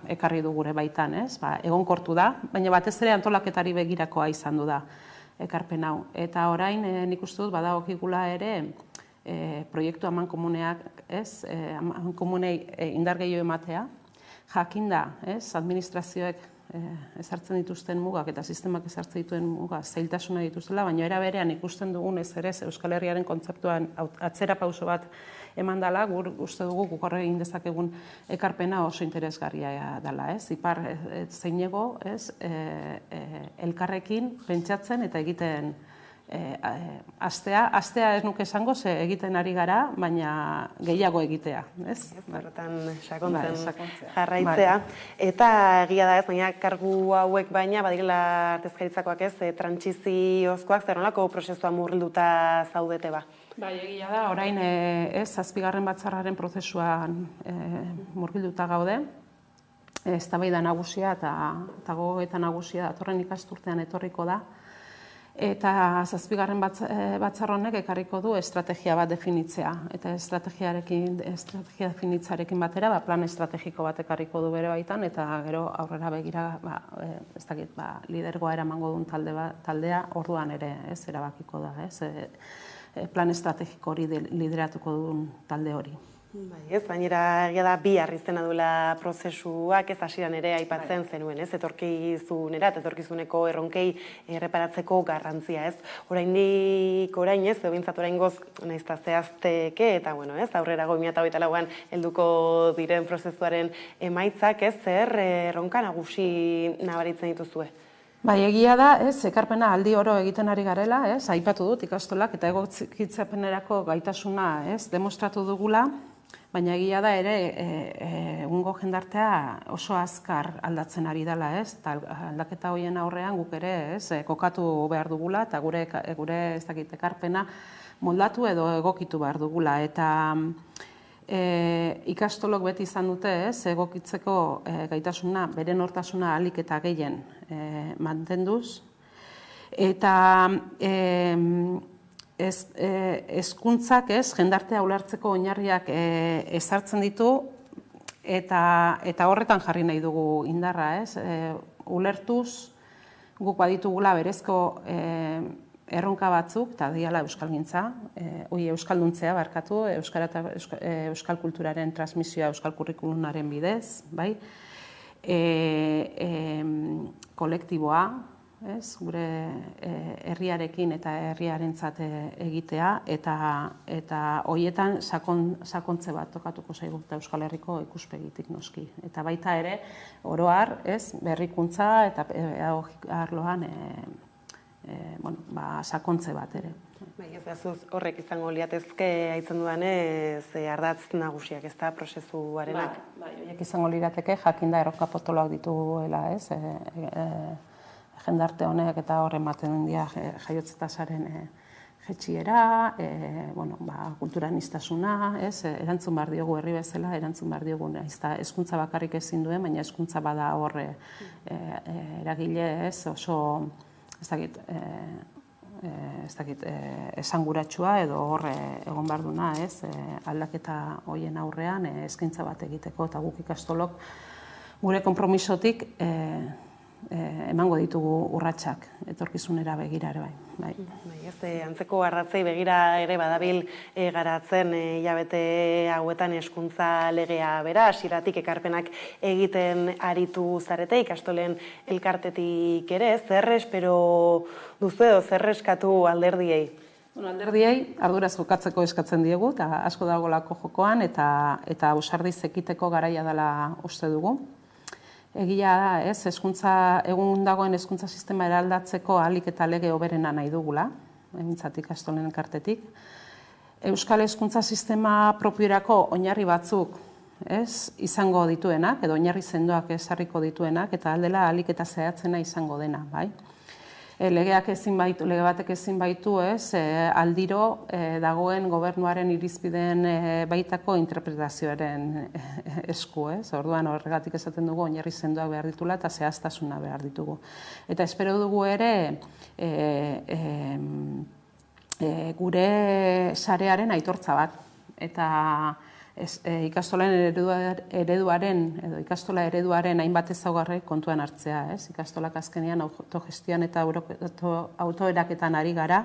ekarri du gure baitan, ez, egonkortu da, baina batez ere antolaketari begirakoa izan du da ekarpen hau. Eta orain, nik uste dut, badagokigula ere, proiektu amankomuneak, ez, amankomunei indar gehiago ematea, jakinda, ez, administrazioek ezartzen dituzten mugak eta sistemak ezartzen dituen mugak zailtasuna dituztela, baina era berean ikusten dugun ez ere Euskal Herriaren kontzeptuan atzera pauso bat eman dela, uste dugu guk egin dezakegun ekarpena oso interesgarria dela, ez? Ipar zeinego, ez, elkarrekin pentsatzen eta egiten astea ez nuke esango, ze egiten ari gara, baina gehiago egitea, ez? Horretan sakontzen jarraitzea. Eta egia da ez, baina kargu hauek baina, badirela artezkaritzakoak ez, trantsiziozkoak, zer nolako prozesua murrilduta zaudete ba? Egia da, orain ez, 7. batzarraren prozesuan murgilduta gaude, eztabaida nagusia eta gogoeta nagusia datorren ikasturtean etorriko da, eta 7. batzar honek ekarriko du estrategia bat definitzea. Eta estrategia definitzarekin batera, plan estrategiko bat ekarriko du bere baitan, eta gero aurrera begira, lidergoa eramango duen taldea orduan ere erabakiko da. Plan estrategiko hori lideratuko duen talde hori. Baina egia da bihar izena duela prozesuak, ez hasieran ere aipatzen zenuen, ez, etorkizuneko erronkei erreparatzeko garrantzia, ez. Orain ez, behintzat oraingoz naizta zehazteke, eta ez, aurrerago 2024an helduko diren prozesuaren emaitzak, ez, zer erronka nagusi nabaritzen dituzue? Egia da, ez, ekarpena aldi oro egiten ari garela, ez, aipatu dut ikastolak eta egokitzapenerako gaitasuna, ez, demostratu dugula, baina egia da ere, egungo jendartea oso azkar aldatzen ari dela, ez, eta aldaketa horien aurrean guk ere, ez, kokatu behar dugula, eta gure ez dakit ekarpena moldatu edo egokitu behar dugula, eta ikastolok beti izan dute, ez, egokitzeko gaitasuna, bere nortasuna ahalik eta gehien mantenduz, eta hezkuntzak, ez, jendartea ulertzeko oinarriak ezartzen ditu, eta horretan jarri nahi dugu indarra, ez, ulertuz guk baditugula berezko erronka batzuk, eta diala euskalgintza, euskalduntzea barkatu, euskal kulturaren transmisioa euskal kurrikulunaren bidez, bai, kolektiboa, gure herriarekin eta herriarentzat egitea, eta horietan sakontze bat tokatuko zaigu eta Euskal Herriko ikuspegitik noski. Eta baita ere, oroar, berrikuntza eta arloan sakontze bat ere. Horrek izango liatezke aitzen dudanez ardatz nagusiak, ez da, prozesuarenak? Horiek izango lirateke, jakinda erronka potoloak dituela, ez, jendarte honek eta horren ematen dira jaiotze tasaren jetxiera, kultura aniztasuna, erantzun behar diogu herri bezala, erantzun behar diogu, hezkuntza bakarrik ezin duen, baina hezkuntza bada hor eragile, oso, ez dakit, esanguratsua edo hor egon behar duna, aldaketa hoien aurrean eskaintza bat egiteko, eta guk ikastolok gure konpromisotik emango ditugu urratsak etorkizunera begira ere bai. Antzeko arratzei begira ere badabil garatzen hilabete hauetan hezkuntza legea bera, hasieratik ekarpenak egiten aritu zarete ikastolen elkartetik ere, zer espero duzu edo zer eskatu alderdiei? Alderdiei arduraz jokatzeko eskatzen diegu, eta asko dagolako jokoan, eta ausardiz ekiteko garaia dela uste dugu. Egia da, egun dagoen hezkuntza sistema eraldatzeko ahalik eta lege hoberena nahi dugula, behintzat ikastolen elkartetik. Euskal hezkuntza sistema propiorako oinarri batzuk izango dituenak, edo oinarri sendoak ezarriko dituenak, eta aldela ahalik eta zehatzena izango dena, bai. Lege batek ezin baitu, aldiro dagoen gobernuaren irizpideen baitako interpretazioaren esku, Orduan horregatik esaten dugu oinarri sendoak behar ditula eta zehaztasuna behar ditugu. Eta espero dugu ere gure sarearen aitortza bat. Eta ikastolen ereduaren hainbat ezaugarri kontuan hartzea, ikastolak azkenean autogestioan eta autoeraketan ari gara,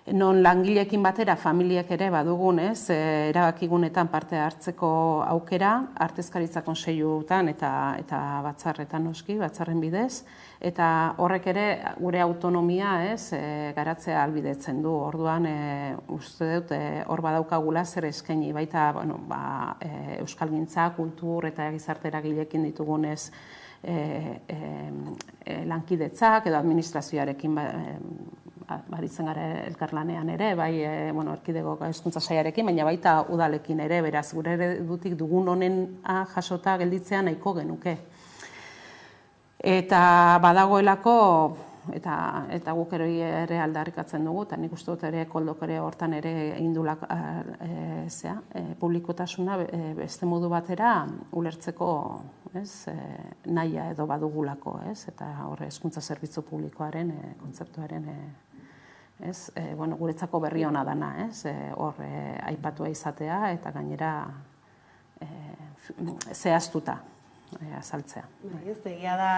non langileekin batera familiek ere badugun, erabakigunetan parte hartzeko aukera, artezkaritza kontseiluetan eta batzarretan noski, batzarren bidez, eta horrek ere gure autonomia garatzea ahalbidetzen du. Orduan uste dut hor badaukagula zer eskaini, baita euskalgintza, kultur eta gizarte eragileekin ditugunez lankidetzak edo administrazioarekin baritzen gara elkarlanean ere, bai erkidegoko hezkuntza sailarekin, baina baita udalekin ere, beraz gure eredutik dugun honen jasota gelditzea nahiko genuke. Eta badagoelako, eta guk ere aldarrikatzen dugu, eta nik uste dut ere koldok ere hortan ere egin dulak publikotasuna beste modu batera ulertzeko nahia edo badugulako, eta horre hezkuntza zerbitzu publikoaren kontzeptuaren guretzako berri ona dana, hor aipatua izatea eta gainera zehaztuta azaltzea. Egia da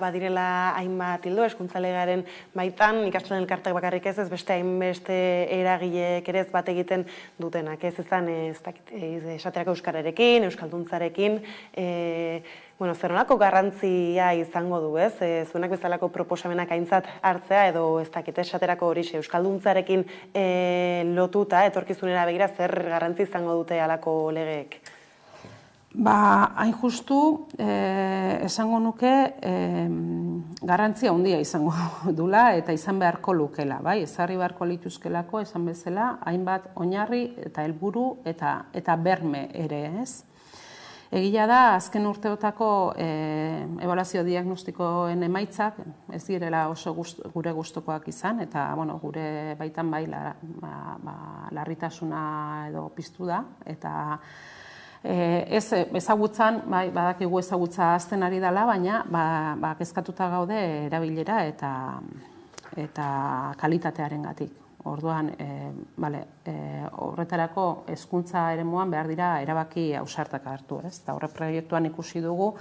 badirela hainbat hildo hezkuntza legearen baitan, ikastolen elkartek bakarrik ez, beste hainbeste eragilek ere ez bat egiten dutenak, ez izan esaterako euskararekin, euskalduntzarekin, zer nolako garrantzia izango du, ez? Zuenak bezalako proposamenak aintzat hartzea edo ez dakit esaterako horixe euskalduntzarekin lotuta, etorkizunera begira zer garrantzi izango dute halako legeek? Hain justu, esango nuke garrantzia handia izango dula eta izan beharko lukela, bai? Ezarri beharko lituzkelako, esan bezala, hainbat oinarri eta helburu eta berme ere, ez? Egia da, azken urteotako ebaluazio diagnostikoen emaitzak ez direla oso gure gustukoak izan, eta gure baitan bai larritasuna edo piztu da, eta ezagutzan, badakigu ezagutza azten ari dela, baina kezkatuta gaude erabilera eta kalitatearengatik. Orduan, horretarako hezkuntza eremuan behar dira erabaki ausartak hartu, eta horre proiektuan ikusi dugu.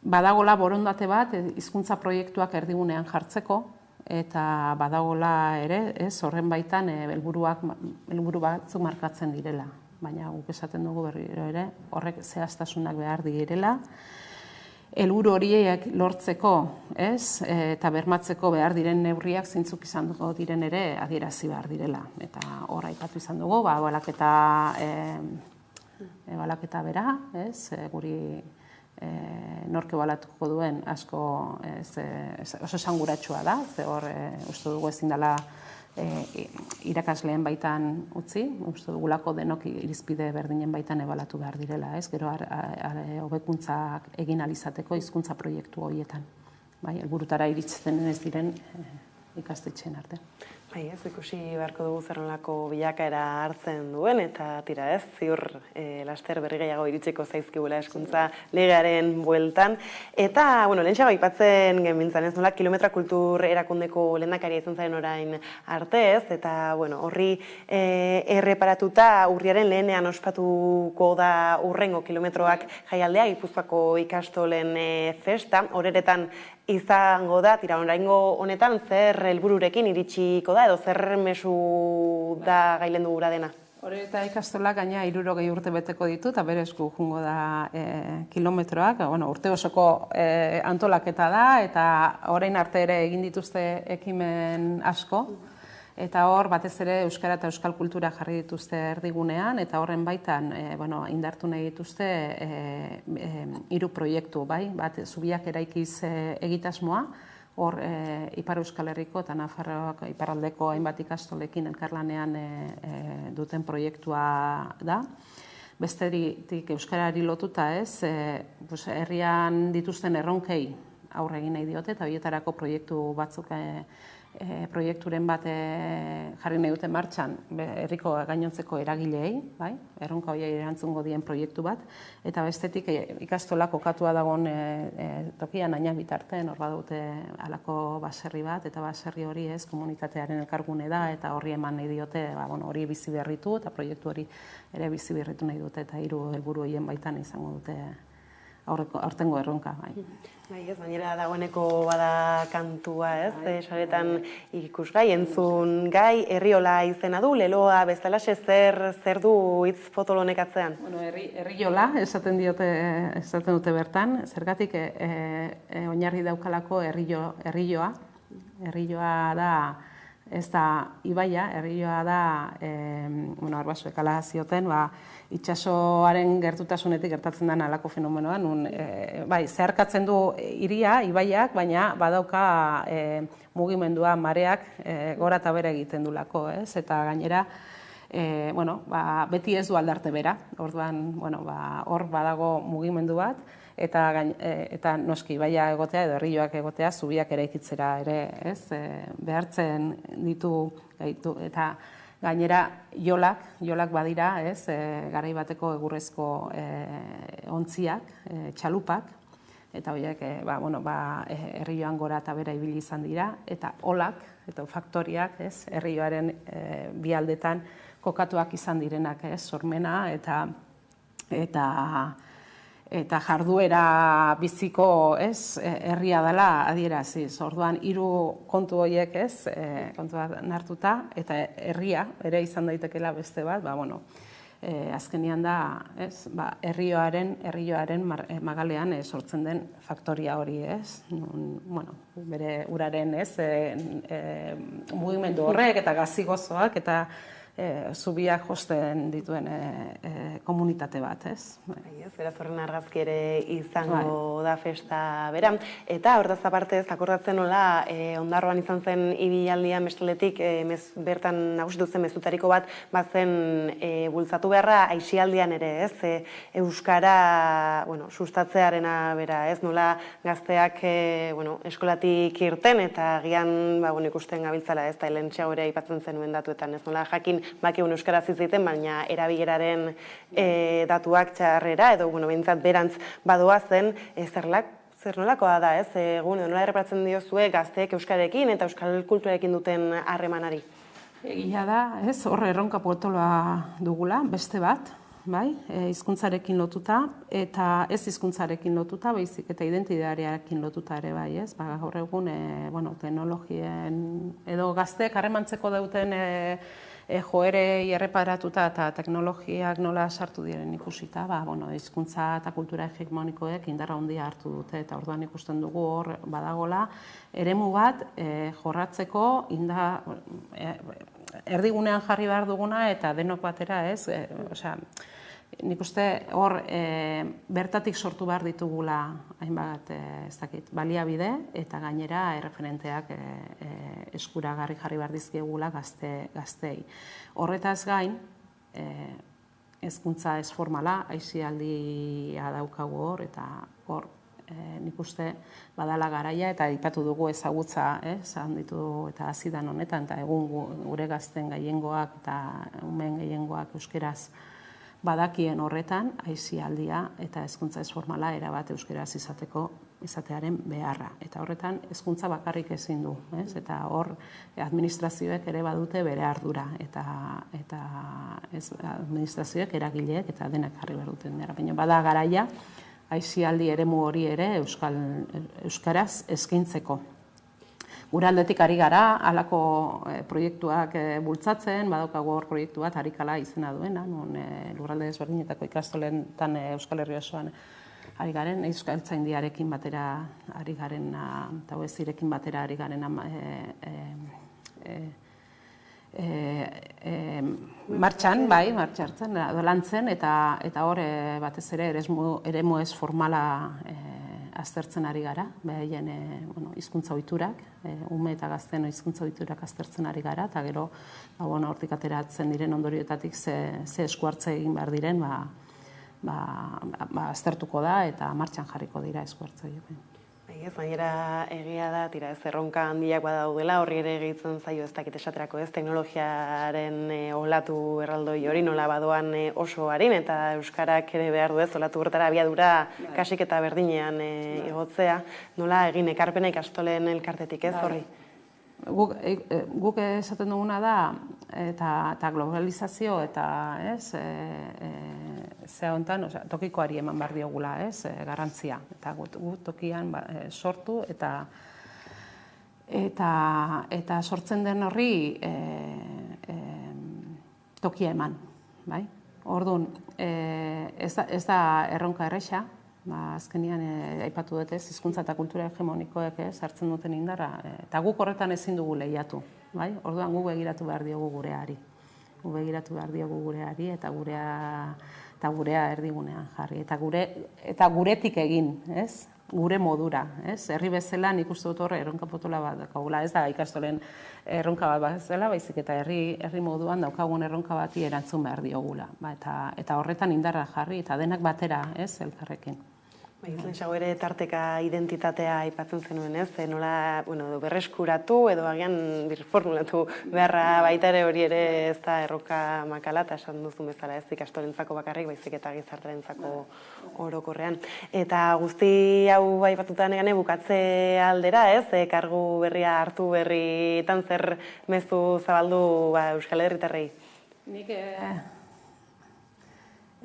Badagola borondate bat hizkuntza proiektuak erdigunean jartzeko, eta badagola ere, horren baitan helburu batzuk markatzen direla. Baina guk esaten dugu berriro ere, horrek zehaztasunak behar direla, helburu horiek lortzeko, eta bermatzeko behar diren neurriak zeintzuk izan dugu diren ere adierazi behar direla. Eta hor aipatu izan dugu, ebalaketa bera, guri nork ebalatuko duen asko oso esanguratsua da, hor uste dugu ezin dela irakasleen baitan utzi, uste dugulako denok irizpide berdinen baitan ebalatu behar direla, gero hobekuntzak egin alizateko hizkuntza proiektu horietan. Helburutara iritsten ez diren ikastetxeen arte. Bai, ez ikusi beharko dugu zer nolako bilakaera hartzen duen, eta tira ez, ziur laster berri gehiago iritsiko zaizkigula hezkuntza legearen bueltan. Eta, lehentxeago aipatzen genbintzan ez nola, Kilometra Kultur erakundeko lehendakaria izan zaren orain arte ez, eta horri erreparatuta urriaren lehenean ospatuko da urrengo kilometroak jaialdea, Gipuzkoako ikastolen festa, horeretan izango da, tira, oraingo honetan zer helbururekin iritsiko da, edo zer mezu da gailendu gura dena? Eta ikastolak gaina 60 urte beteko ditu, eta berez gu jungo da kilometroak, urte osoko antolaketa da, eta orain arte ere egin dituzte ekimen asko, eta hor batez ere euskara eta euskal kultura jarri dituzte erdigunean, eta horren baitan indartu nahi dituzte 3 proiektu, bat zubiak eraikiz egitasmoa, hor Ipar Euskal Herriko eta Nafarroako iparraldeko hainbat ikastolekin elkarlanean duten proiektua da. Bestetik euskarari lotuta herrian dituzten erronkei aurre egin nahi diote, eta horietarako proiektu batzuk proiekturen bat jarri nahi dute martxan herriko gainontzeko eragileei, erronka horiei erantzungo dien proiektu bat, eta bestetik ikastola kokatua dagoen tokian aina bitartean hor badute halako baserri bat, eta baserri hori komunitatearen elkargune da, eta horri eman nahi diote hori bizi berritu, eta proiektu hori ere bizi berritu nahi dute, eta 3 helburu horien baitan izango dute aurtengo erronka. Gainera dagoeneko bada kantua, saretan ikusgai, entzun gai, Herriola izena du, leloa bezalaxe zer du hitz potolo honek atzean? Herriola, esaten dute bertan, zergatik oinarri daukalako herrioa. Herrioa da, ez da ibaia, herrioa da, arbasuek ala zioten, itxasoaren gertutasunetik gertatzen den halako fenomenoa, zeharkatzen du hiria, ibaiak, baina badauka mugimendua, mareak gora eta bera egiten dulako, eta gainera, beti ez du aldarte bera, orduan, hor badago mugimendu bat, eta noski ibaia egotea edo herrioak egotea zubiak eraikitzera ere, behartzen ditu gaitu, eta gainera jolak badira, garai bateko egurrezko ontziak, txalupak, eta horiek herrioan gora eta bera ibili izan dira, eta olak, eta faktoriak, herrioaren bi aldetan kokatuak izan direnak, sormena, eta jarduera biziko herria dela adieraziz. Orduan, 3 kontu horiek kontuan hartuta, eta herria ere izan daitekela beste bat, azkenian da herrioaren magalean sortzen den faktoria hori, bere uraren mugimendu horrek eta gazigozoak eta zubiak josten dituen komunitate bat, Beraz horren argazki ere izango da festa bera. Eta hortaz aparte akordatzen nola, Ondarroan izan zen ibilaldian bestaletik, bertan nagusitu zen mezutariko bat, bazen bultzatu beharra aisialdian ere, euskara sustatzearena bera, nola gazteak eskolatik irten, eta gian ikusten gabiltzala, eta lehentxeago ere aipatzen zenuen datuetan, nola jakin bakiun euskaraz iziten, baina erabileraren datuak txarrera, edo behintzat berantz badoa zen, zer nolakoa da, nola erreparatzen diozue gazteek euskarekin eta euskal kulturarekin duten harremanari? Egia da, hor erronka potoloa dugula, beste bat, hizkuntzarekin lotuta, eta ez hizkuntzarekin lotuta, baizik eta identitatearekin lotuta ere gaur egun teknologien edo gazteek harremantzeko dauten joerei erreparatuta eta teknologiak nola sartu diren ikusita, hizkuntza eta kultura hegemonikoek indarra handia hartu dute, eta orduan ikusten dugu hor badagola eremu bat jorratzeko erdigunean jarri behar duguna eta denok batera, nik uste hor bertatik sortu behar ditugula hainbat baliabide eta gainera erreferenteak eskuragarri jarri behar dizkiegula gazteei. Horretaz gain, hezkuntza ez formala, aisialdia daukagu hor, eta hor nik uste badala garaia eta aipatu dugu ezagutza, handitu eta hazidan honetan, eta egun gure gazten gehiengoak eta umeen gehiengoak euskeraz badakien horretan, aisialdia eta hezkuntza ez formala erabat euskeraz izatearen beharra. Eta horretan hezkuntza bakarrik ezin du, eta hor administrazioek ere badute bere ardura, eta administrazioek eragileek eta denak jarri behar duten dira. Baina bada garaia, aisialdi eremu hori ere euskaraz eskaintzeko. Gure aldetik ari gara, halako proiektuak bultzatzen, badaukagu hor proiektu bat, Arikala izena duena, non lurralde ezberdinetako ikastoletan Euskal Herri osoan ari garen, Euskaltzaindiarekin batera ari garen, eta Oezirekin batera ari garen martxan, martxartzen, lantzen, eta hor batez ere eremu ez formala aztertzen ari gara, behaien hizkuntza ohiturak, ume eta gazten hizkuntza ohiturak aztertzen ari gara, eta gero hortik ateratzen diren ondorioetatik ze eskuartze egin behar diren, aztertuko da eta martxan jarriko dira eskuartze horiek. Gainera egia da, tira ez erronka handiak badaudela, horri ere gehitzen zaio ez dakit esaterako ez, teknologiaren olatu erraldoi hori nola badoan oso harin, eta euskarak ere behar du ez, olatu horretara abiadura kasik eta berdinean igotzea, nola egin ekarpena ikastolen elkartetik ez horri? Guk esaten duguna da, eta globalizazio eta zea honetan, tokikoari eman behar diogula, garrantzia. Eta gu tokian sortu eta sortzen den horri tokia eman. Orduan, ez da erronka erresa, azkenian aipatu dut ez, hizkuntza eta kultura hegemonikoek hartzen duten indarra, eta guk horretan ezin dugu lehiatu. Orduan gu begiratu behar diogu gureari. Gu begiratu behar diogu gureari eta gurea erdigunean jarri. Eta guretik egin, gure modura. Herri bezala nik uste dut horre erronka potola bat daukagula. Ez da ikastolen erronka bat bezala, baizik eta herri moduan daukagun erronka bati erantzun behar diogula. Eta horretan indarra jarri eta denak batera, elkarrekin. Izan xago ere tarteka identitatea aipatzen zenuen, nola berreskuratu edo agian birformulatu beharra baita ere hori ere ez da erroka makala eta esan duzun bezala ez ikastolentzako bakarrik, baizik eta gizartearentzako orokorrean. Eta guzti hau aipatuta negane bukatze aldera, kargu berria hartu berritan zer mezu zabaldu Euskal Herritarrei? Nik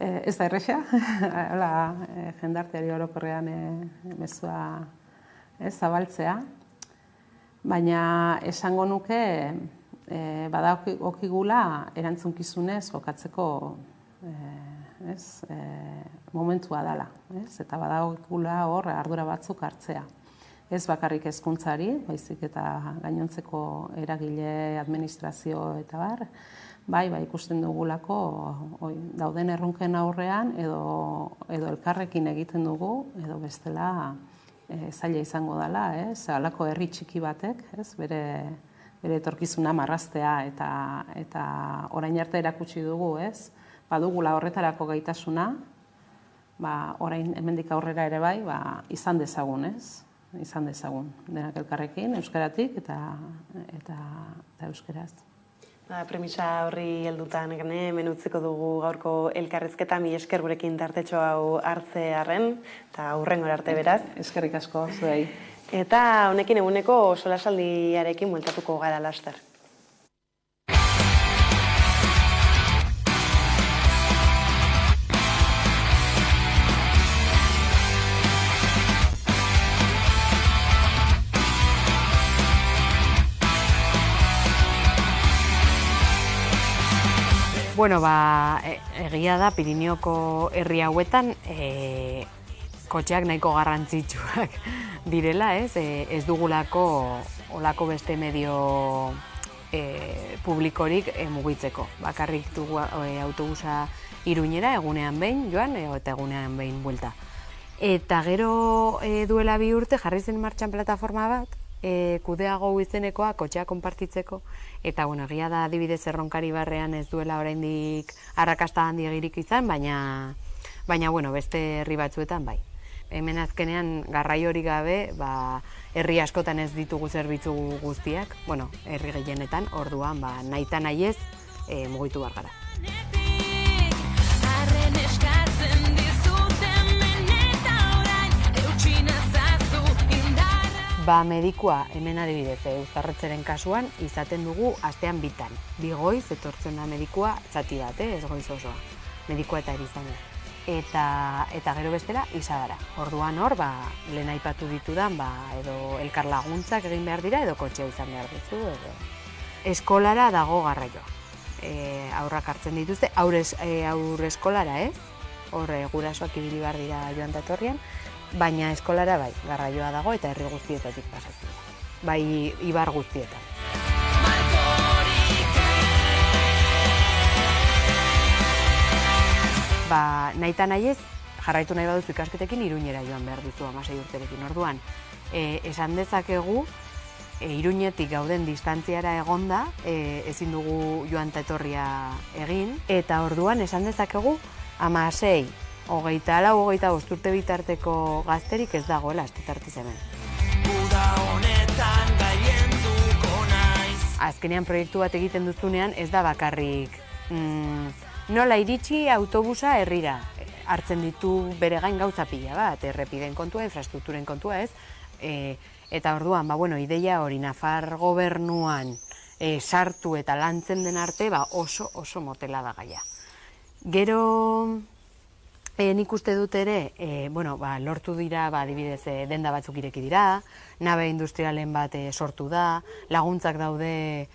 ez da erresa, jendarteari orokorrean mezua zabaltzea, baina esango nuke badakigula erantzunkizunez jokatzeko momentua dela, eta badakigula hor ardura batzuk hartzea. Ez bakarrik hezkuntzari, baizik eta gainontzeko eragile, administrazio eta bar, bai, ikusten dugulako dauden erronken aurrean edo elkarrekin egiten dugu, edo bestela zaila izango dela, halako herri txiki batek, bere etorkizuna marraztea eta orain arte erakutsi dugu, badugula horretarako gaitasuna, orain hemendik aurrera ere bai, izan dezagun, izan dezagun, denak elkarrekin, euskaratik eta euskaraz. Premisa horri heldutan hemen utziko dugu gaurko elkarrizketa, mila esker gurekin tartetxo hau hartzearren, eta hurrengora arte beraz. Eskerrik asko, zuei. Eta honekin eguneko solasaldiarekin bueltatuko gara laster. Bueno, egia da, Pirineoko herri hauetan kotxeak nahiko garrantzitsuak direla, ez dugulako olako beste medio publikorik mugitzeko. Bakarrik dugu autobusa Iruñera egunean behin joan eta egunean behin buelta. Eta gero duela 2 urte jarri zen martxan plataforma bat, kudeago izenekoa kotxea konpartitzeko, eta egia da adibidez Erronkari barrean ez duela oraindik arrakasta handiegirik izan, baina beste herri batzuetan bai. hemen azkenean garraio hori gabe, herri askotan ez ditugu zerbitzu guztiak, herri gehienetan, orduan nahita nahiez mugitu behar gara. Medikua hemen adibidez, Uztarretzeren kasuan, izaten dugu astean bitan. Bigoiz etortzen da medikua zati bat, ez goiz osoa. Medikua eta erizaina. Eta gero bestela, Izabara. Orduan hor, lehen aipatu ditudan, edo elkar laguntzak egin behar dira, edo kotxea izan behar duzu, edo. Eskolara dago garraioa. Aurrak hartzen dituzte, aur eskolara ez, hor gurasoak ibili behar dira joan da etorrian, baina eskolara garraioa dago eta herri guztietatik pasatzen da. Ibar guztietan. Nahita nahiez, jarraitu nahi baduzu ikasketekin Iruñera joan behar duzu 16 urterekin. Orduan, esan dezakegu, Iruñetik gauden distantziara egonda, ezin dugu joan eta etorria egin, eta orduan esan dezakegu 16, 24, 25 urte bitarteko gazterik ez dagoela astetartiz hemen. Azkenean proiektu bat egiten duzunean ez da bakarrik nola iritsi autobusa herrira. Hartzen ditu bere gain gauza pila bat, errepiden kontua, infrastrukturen kontua ez, eta orduan, ideia hori Nafar gobernuan sartu eta lantzen den arte, oso motela da gaia. Gero, nik uste dut ere, lortu dira, adibidez, denda batzuk ireki dira, nabe industrialen bat sortu da, laguntzak daude,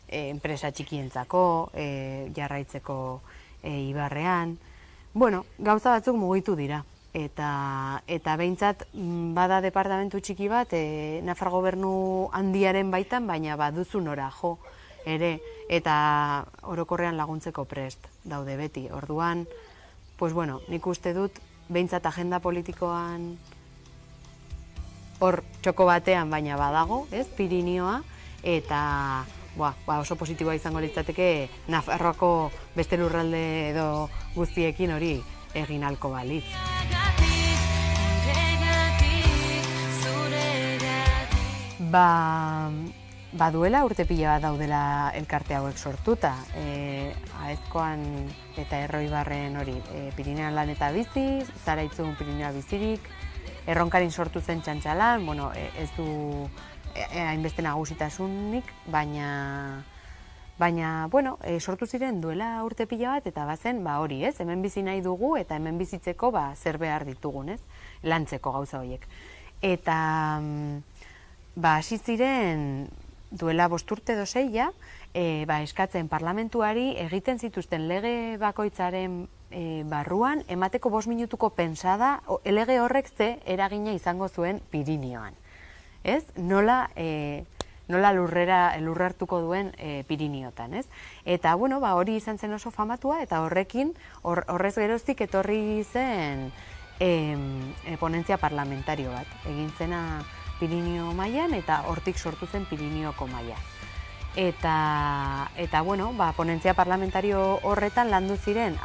enpresa txikientzako, jarraitzeko Ibarrean. Gauza batzuk mugitu dira. Eta behintzat bada departamentu txiki bat Nafar gobernu handiaren baitan, baina baduzu nora jo ere, eta orokorrean laguntzeko prest daude beti. Orduan, nik uste dut behintzat agenda politikoan hor txoko batean baina badago, Pirinioa, eta oso positiboa izango litzateke Nafarroako beste lurralde edo guztiekin hori egin ahalko balitz. Baduela urte pila bat daudela elkarte hauek sortuta. Aezkoan eta Erroibarren hori Pirinean lan eta bizi, Zaraitzun Pirinea bizirik, Erronkarin sortu zen Txantxalan, ez du hainbeste nagusitasunik, baina sortu ziren duela urte pila bat, eta bazen hori ez, hemen bizi nahi dugu eta hemen bizitzeko zer behar ditugun ez, lantzeko gauza horiek. Eta hasi ziren duela 5 urte edo 6 eskatzen parlamentuari egiten zituzten lege bakoitzaren barruan emateko 5 minutuko pensada lege horrek ze eragina izango zuen Pirinioan. Ez? Nola lurrertuko duen Piriniotan, ez? Eta, hori izan zen oso famatua, eta horrez geroztik etorri zen ponentzia parlamentario bat. Egin zena Pirinio mailan eta hortik sortu zen Pirinioko maila. Eta ponentzia parlamentario horretan landu ziren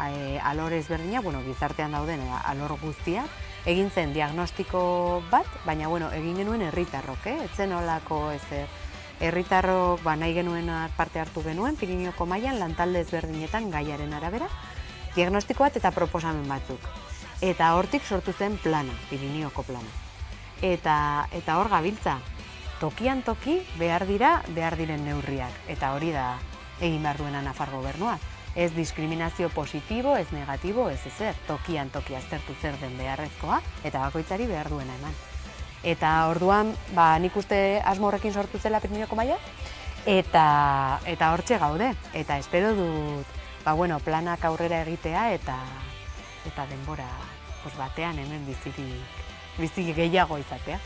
alor ezberdinak, gizartean dauden alor guztiak, egin zen diagnostiko bat, baina egin genuen herritarrok, etzen olako ezer. Herritarrok nahi genuen parte hartu genuen Pirinioko mailan lantalde ezberdinetan gaiaren arabera, diagnostiko bat eta proposamen batzuk. Eta hortik sortu zen plana, Pirinioko plana. Eta hor gabiltza, tokian toki behar diren neurriak, eta hori da egin behar duena Nafar gobernuak. Ez diskriminazio positibo, ez negatibo, ez ezer, tokian toki aztertu zer den beharrezkoa, eta bakoitzari behar duena eman. Eta orduan, nik uste asmo horrekin sortu zela Pirinioko maila, eta hortxe gaude, eta espero dut, planak aurrera egitea, eta denbora batean hemen bizirik gehiago izatea.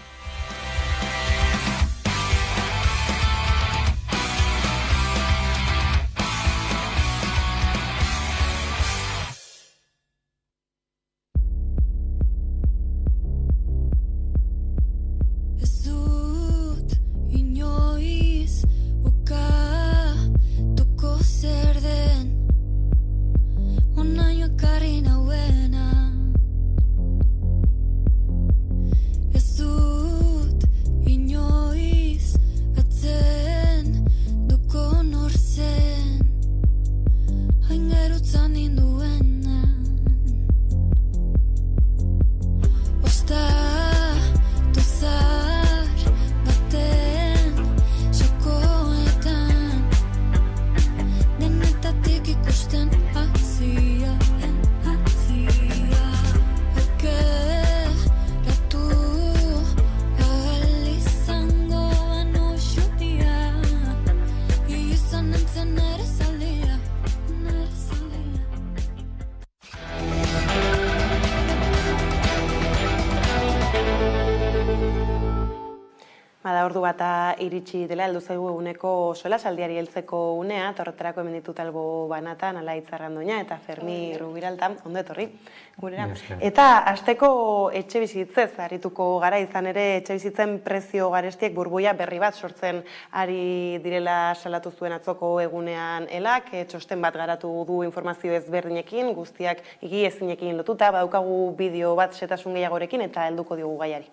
bata iritsi dela, heldu zaigu eguneko solasaldiari heltzeko unea, eta horretarako hemen ditut albo banatan, Alaitz Argandoña eta Fermi Rubiralta, ondo etorri, gurera. Eta hasteko etxe bizitzez, arituko gara izan ere, etxe bizitzen prezio garestiek burbuia berri bat sortzen ari direla salatu zuen atzoko egunean elak, txosten bat garatu du informazio ezberdinekin, guztiak igiezinekin lotuta, badaukagu bideo bat xetasun gehiagorekin eta helduko diogu gaiari.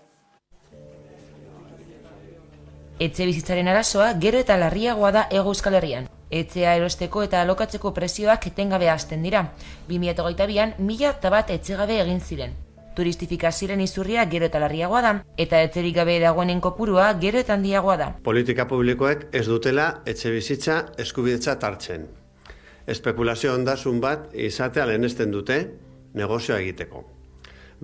Etxe bizitzaren arazoa gero eta larriagoa da Hego Euskal Herrian. Etxea erosteko eta alokatzeko prezioak etengabe hasten dira. 2022an 1001 etxegabe egin ziren. Turistifikazioaren izurria gero eta larriagoa da, eta etxerik gabe dagoenen kopurua gero eta handiagoa da. Politika publikoek ez dutela etxe bizitza eskubidetzat hartzen. Espekulazio ondasun bat izatea lehenesten dute negozioa egiteko.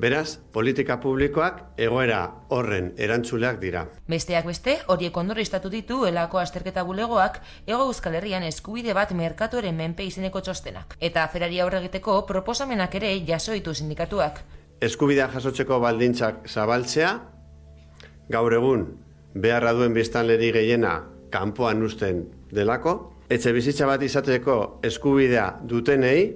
Beraz, politika publikoak egoera horren erantzuleak dira. Besteak beste, horiek ondorioztatu ditu elako azterketa bulegoak Hego Euskal Herrian eskubide bat merkatuaren menpe izeneko txostenak. Eta aferari aurre egiteko proposamenak ere jaso ditu sindikatuak. Eskubidea jasotzeko baldintzak zabaltzea, gaur egun beharra duen biztanleri gehiena kanpoan uzten delako, etxe bizitza bat izateko eskubidea dutenei,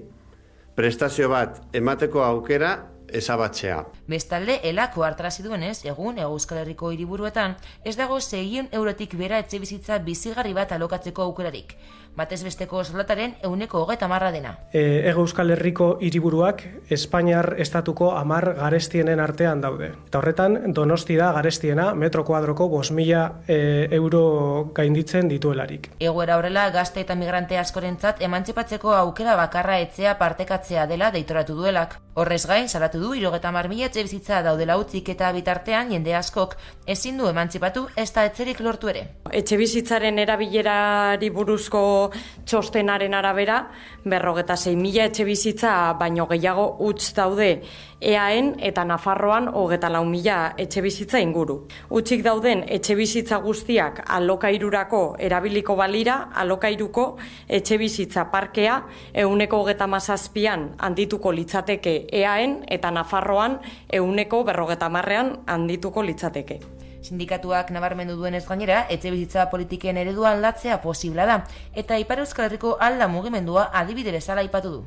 prestazio bat emateko aukera ezabatzea. Bestalde, elako hartarazi duenez, egun Hego Euskal Herriko hiriburuetan ez dago 600 eurotik bera etxe bizitza bizigarri bat alokatzeko aukerarik. Batez besteko soldataren 30% dena. Hego Euskal Herriko hiriburuak Espainiar estatuko 10 garestienen artean daude. Eta horretan, Donosti da garestiena metro kuadroko 5.000 euro gainditzen dituelarik. Egoera horrela, gazte eta migrante askorentzat emantzipatzeko aukera bakarra etxea partekatzea dela deitoratu duelak. Horrez gain, salatu du 30.000 etxe bizitza daudela utzik eta bitartean jende askok ezin du emantzipatu ez da etxerik lortu ere. Etxe bizitzaren erabilerari buruzko txostenaren arabera, 56.000 etxe bizitza baino gehiago utz daude EAen eta Nafarroan 34.000 etxe bizitza inguru. Utzik dauden etxe bizitza guztiak alokairurako erabiliko balira, alokairuko etxe bizitza parkea 137an handituko litzateke EAen eta Nafarroan 150an handituko litzateke. Sindikatuak nabarmendu duenez gainera, etxe bizitza politiken eredua aldatzea posibla da, eta Ipar Euskal Herriko alda mugimendua adibide bezala aipatu du.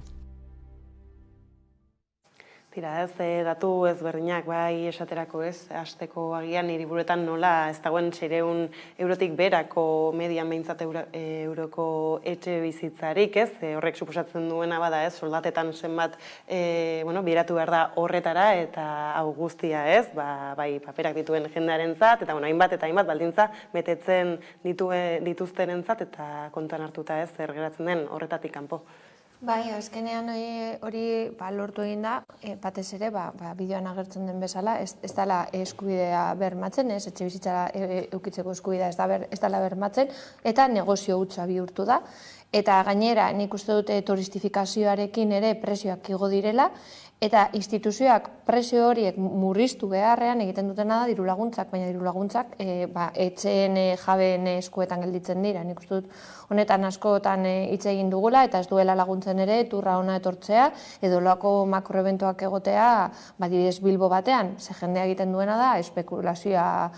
Tira, datu ezberdinak bai esaterako hasteko agian hiriburuetan nola ez dagoen 600 eurotik berako median behintzat euroko etxe bizitzarik, horrek suposatzen duena bada soldatetan zenbat biratu behar da horretara eta hau guztia bai paperak dituen jendearentzat eta hainbat eta hainbat baldintza betetzen dituztenentzat eta kontuan hartuta zer geratzen den horretatik kanpo. Bai, azkenean hori lortu egin da, batez ere, bideoan agertzen den bezala, ez dela eskubidea bermatzen, etxe bizitzara eukitzeko eskubidea ez dela bermatzen, eta negozio hutsa bihurtu da. Eta gainera, nik uste dute turistifikazioarekin ere prezioak igo direla, eta instituzioak prezio horiek murriztu beharrean egiten dutena da dirulaguntzak, baina dirulaguntzak etxeen jabeen eskuetan gelditzen dira. Nik uste dut honetan askotan hitz egin dugula eta ez duela laguntzen ere turra ona etortzea edo lako makroebentoak egotea badibidez Bilbo batean, ze jendea egiten duena da espekulazioa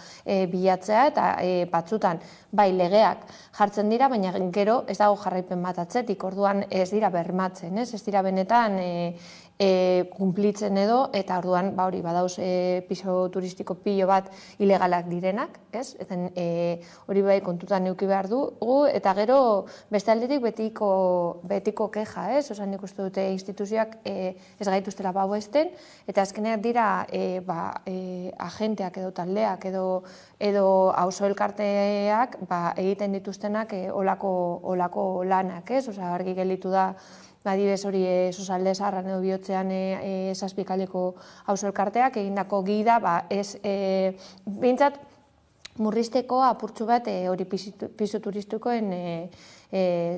bilatzea eta batzutan bai legeak jartzen dira, baina gero ez dago jarraipen bat atzetik, orduan ez dira bermatzen, ez dira benetan kumplitzen edo, eta orduan hori badauz piso turistiko pilo bat ilegalak direnak, ez? Hori bai kontutan eduki behar dugu, eta gero beste aldetik betiko keja, ez? Osa nik uste dute instituzioak ez gaituztela babesten, eta azkenean dira agenteak edo taldeak edo auzo elkarteak egiten dituztenak olako lanak, ez? Osa argi gelditu da adibidez hori Sosalde Zaharran edo Bihotzean zazpikaleko auzo elkarteak egindako gida, behintzat murrizteko apurtxu bat hori pisu turistikoen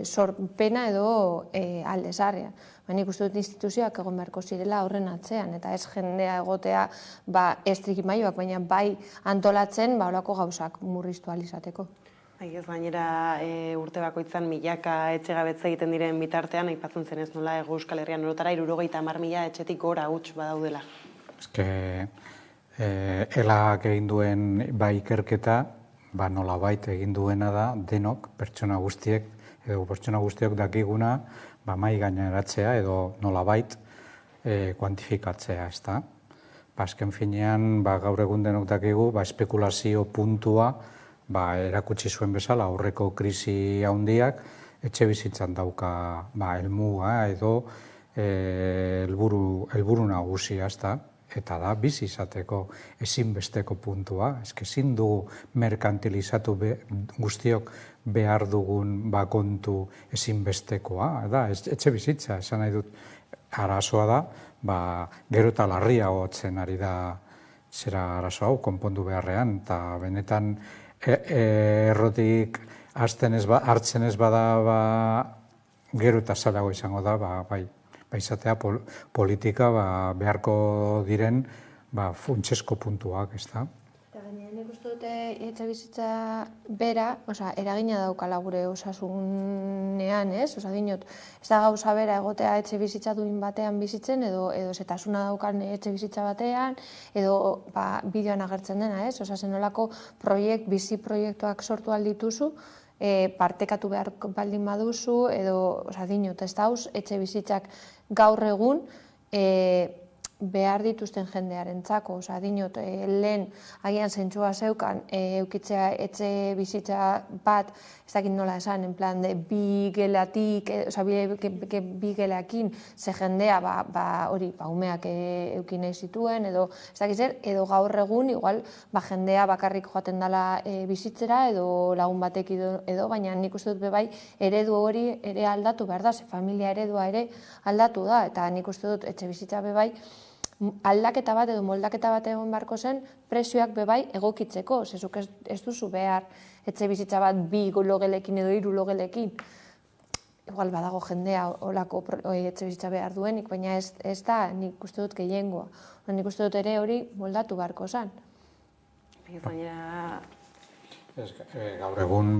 sorpena edo alde zaharrean. Nik uste dut instituzioak egon beharko zirela horren atzean, eta ez jendea egotea ez trikimaioak, baina bai antolatzen horako gauzak murriztu alizateko. Ez gainera urte bakoitzan milaka etxegabetze egiten diren bitartean, aipatzen zenez nola Hego Euskal Herrian orotara 70.000 etxetik gora huts badaudela. Elak egin duen bai ikerketa, nolabait egin duena da denok, pertsona guztiok dakiguna mai gaineratzea edo nolabait kuantifikatzea, ezta? Azken finean, gaur egun denok dakigu, espekulazio puntua erakutsi zuen bezala aurreko krisi handiak etxe bizitzan dauka helmuga edo helburu nagusia, ezta? Eta da, bizi izateko ezinbesteko puntua. Ezin dugu merkantilizatu guztiok behar dugun kontu ezinbestekoa. Etxe bizitza, esan nahi dut, arazoa da, gero eta larriagotzen ari da zera arazo hau, konpondu beharrean, eta benetan errotik hartzen ez bada, gero eta zailago izango da, izatea politika beharko diren funtsezko puntuak, ez da? Eta gainera nik uste dute etxe bizitza bera, eragina daukala gure osasunean, ez? Dinot, ez da gauza bera egotea etxe bizitza duin batean bizitzen, edo zetasuna daukan etxe bizitza batean, edo bideoan agertzen dena, ez? Zenolako bizi proiektuak sortu aldituzu, partekatu behar baldin baduzu, edo, dinot, ez dauz, etxe bizitzak gaur egun behar dituzten jendearentzako, dinot, lehen agian zentsua zeukan eukitzea etxe bizitza bat, ez dakit nola esan, en plan, bi gelatik, bi gelakin, ze jendea, hori, umeak eukin nahi zituen, edo, ez dakit zer, edo gaur egun, igual, jendea bakarrik joaten dela bizitzera, edo lagun batek edo, baina nik uste dut bebai, eredu hori ere aldatu behar da, ze familia eredua ere aldatu da, eta nik uste dut etxe bizitza bebai, aldaketa bat edo moldaketa bat egon beharko zen prezioak bebai egokitzeko, zezuk ez duzu behar etxe bizitza bat 2 logelekin edo 3 logelekin. Igual badago jendea olako etxe bizitza behar duenik, baina ez da nik uste dut gehiengoa. Nik uste dut ere hori moldatu beharko zen. Gaur egun,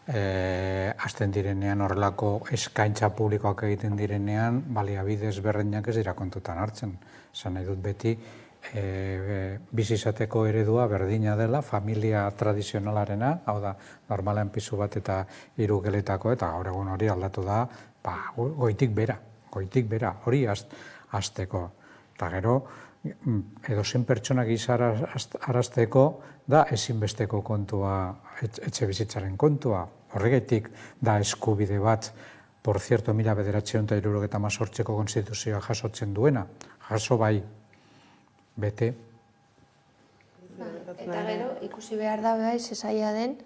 hasten direnean horrelako eskaintza publikoak egiten direnean, baliabide ezberdinak ez dira kontutan hartzen. Esan nahi dut beti, bizi izateko eredua berdina dela, familia tradizionalarena, hau da, normalean pisu bat eta 3 geletako, eta gaur egun hori aldatu da, goitik bera, hori hasteko. Eta gero, edozein pertsona gizara arazteko da ezinbesteko kontua, etxe bizitzaren kontua. Horregatik da eskubide bat, por cierto, 1978ko konstituzioa jasotzen duena. Jaso bai, bete. Eta gero, ikusi behar da bai, zezaila den,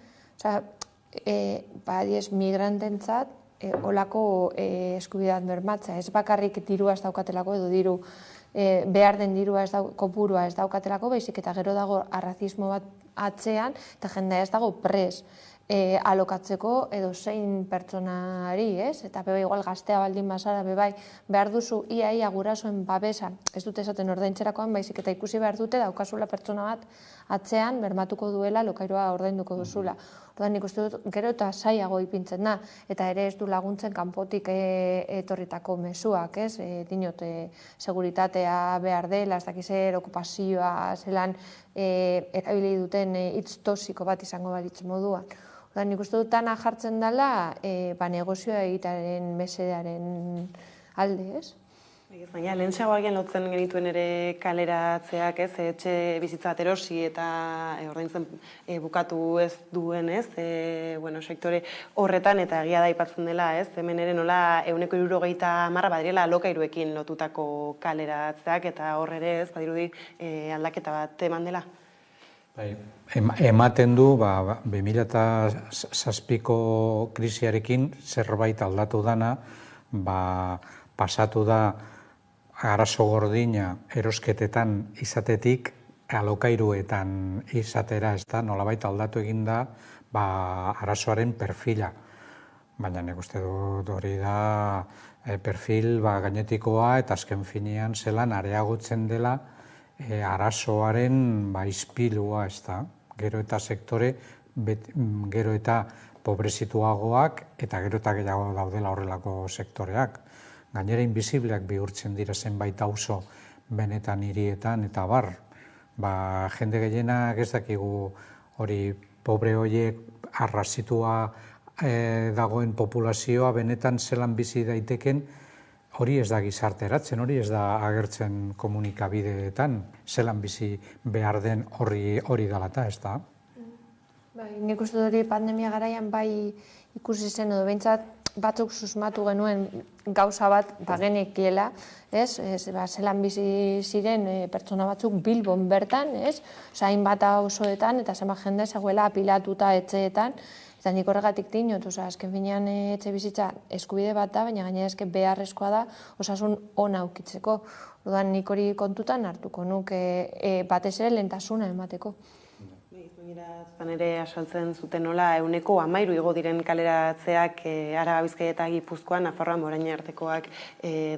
migrantentzat, olako eskubideak bermatza. Ez bakarrik dirua ez daukatelako edo diru behar den dirua kopurua ez daukatelako, baizik eta gero dago arrazismo bat atzean, eta jendea ez dago pres alokatzeko edo zein pertsonari, ez? Eta beba igual gaztea baldin bazara, bebai, behar duzu ia gurasoen babesa, ez dute esaten ordaintzerakoan, baizik eta ikusi behar dute daukazula pertsona bat atzean bermatuko duela lokairua ordainduko duzula. Ordan nik uste dut gero eta zailago ipintzen da, eta ere ez du laguntzen kanpotik etorritako mezuak, ez? Dinot, seguritatea behar dela, ez dakizer, okupazioa, zelan erabili duten hitz tosiko bat izango balitz moduan. Ordan nik uste dut dana jartzen dela negozioa egitaren mesedearen alde, ez? Baina, lehen xagoagian lotzen genituen ere kaleratzeak, ez, etxe bizitza bat erosi eta ordaintzen bukatu ez duen, ez, sektore horretan eta egia da aipatzen dela, ez, hemen ere nola 160 badirela alokairuekin lotutako kaleratzeak eta hor ere, ez, badirudi aldaketa bat eman dela. Ematen du, 2007ko krisiarekin zerbait aldatu dana, pasatu da arazo gordina erosketetan izatetik alokairuetan izatera, ez da, nolabait aldatu egin da arazoaren perfila. Baina nik uste dut hori da perfil gainetikoa eta azken finean zelan areagotzen dela arazoaren izpilua, ez da. Gero eta sektore, gero eta pobrezituagoak eta gero eta gehiago daudela horrelako sektoreak. Gainera inbizibleak bihurtzen dira zenbait auzo benetan hirietan eta jende gehienak ez dakigu hori pobre horiek arrazitua dagoen populazioa benetan zelan bizi daiteken, hori ez da gizarteratzen, hori ez da agertzen komunikabideetan, zelan bizi behar den hori dalata, ez da? Nik uste hori pandemia garaian bai ikusi zen, edo behintzat batzuk susmatu genuen gauza bat bagenekiela, zelan bizi ziren pertsona batzuk Bilbon bertan, zain bat osoetan, eta zenbat jende zegoela apilatuta etxeetan, eta nik horregatik dinot, azken finean etxe bizitza eskubide bat da, baina gainera eske beharrezkoa da osasun ona aukitzeko. Orduan nik hori kontutan hartuko nuke batez ere lehentasuna emateko. Zan ere asaltzen zuten nola 13% igo diren kaleratzeak Araba, Bizkaia eta Gipuzkoan, Nafarroan orain artekoak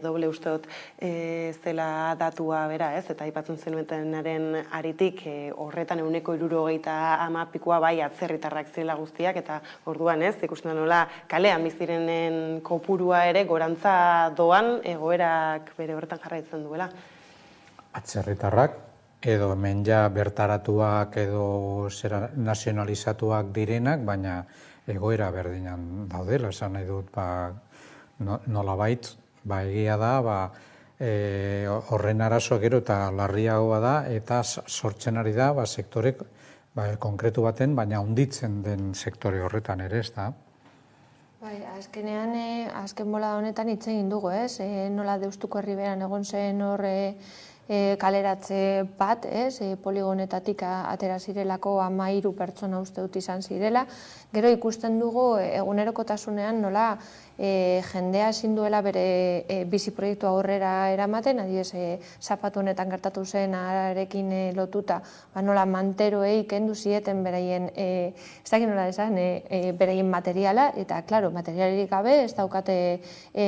doble usteot zela datua bera, eta aipatzen zenutenaren aritik horretan 60% bai atzerritarrak zirela guztiak, eta orduan ikusten da nola kalean bizirenen kopurua ere gorantza doan egoerak bere horretan jarraitzen duela. Atzerritarrak edo hemen ja bertaratuak edo nazionalizatuak direnak, baina egoera berdinan daudela, esan nahi dut, nolabait, egia da, horren arazoa gero eta larriagoa da, eta sortzen ari da sektore konkretu baten, baina hunditzen den sektore horretan ere, ez da? Azkenean, azken bola honetan hitz egin dugu, nola Deustuko Herriberan egon zen hor kaleratze bat, poligonetatik atera zirelako 13 pertsona uste dut izan zirela. Gero ikusten dugu egunerokotasunean nola jendea ezin duela bere bizi proiektua aurrera eramaten, adibidez zapatu honetan gertatu zen ararekin lotuta, nola manteroei kendu zieten beraien, ez dakit nola esan, beraien materiala, eta klaro, materialerik gabe ez daukate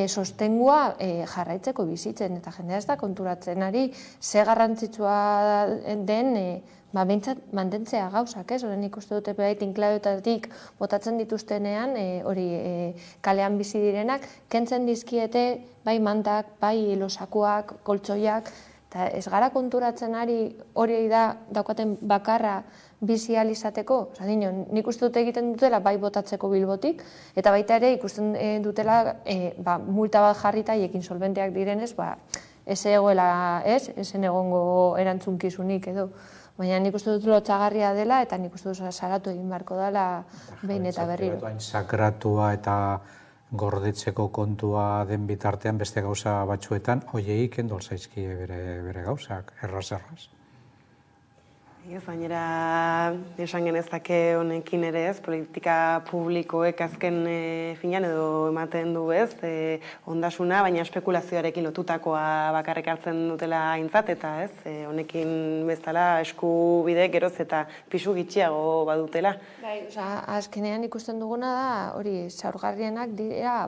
sostengua jarraitzeko bizitzen, eta jendea ez da konturatzen ari ze garrantzitsua den behintzat mantentzea gauzak, horren ikuste dute behait inkladoetatik botatzen dituztenean, hori kalean bizi direnak, kentzen dizkiete bai mantak, bai losakuak, koltsoiak, eta ez gara konturatzen ari hori da daukaten bakarra bizi ahal izateko, nik uste dute egiten dutela bai botatzeko Bilbotik, eta baita ere ikusten dutela multa bat jarrita hiekin solventeak direnez, ez egoela esen egongo erantzunkizunik edo. Baina nik uste dut lotxagarria dela eta nik uste dut salatu egin beharko dela behin eta berriro. Sakratua eta gordetzeko kontua den bitartean beste gauza batzuetan, hoiei kendol zaizkie bere gauzak, erraz. Baina esan genezake honekin ere politika publikoek azken finean edo ematen du ondasuna, baina espekulazioarekin lotutakoa bakarrik hartzen dutela aintzat, eta honekin bezala eskubide geroz eta pisu gitxiago badutela. Azkenean ikusten duguna da, hori zaurgarrienak dira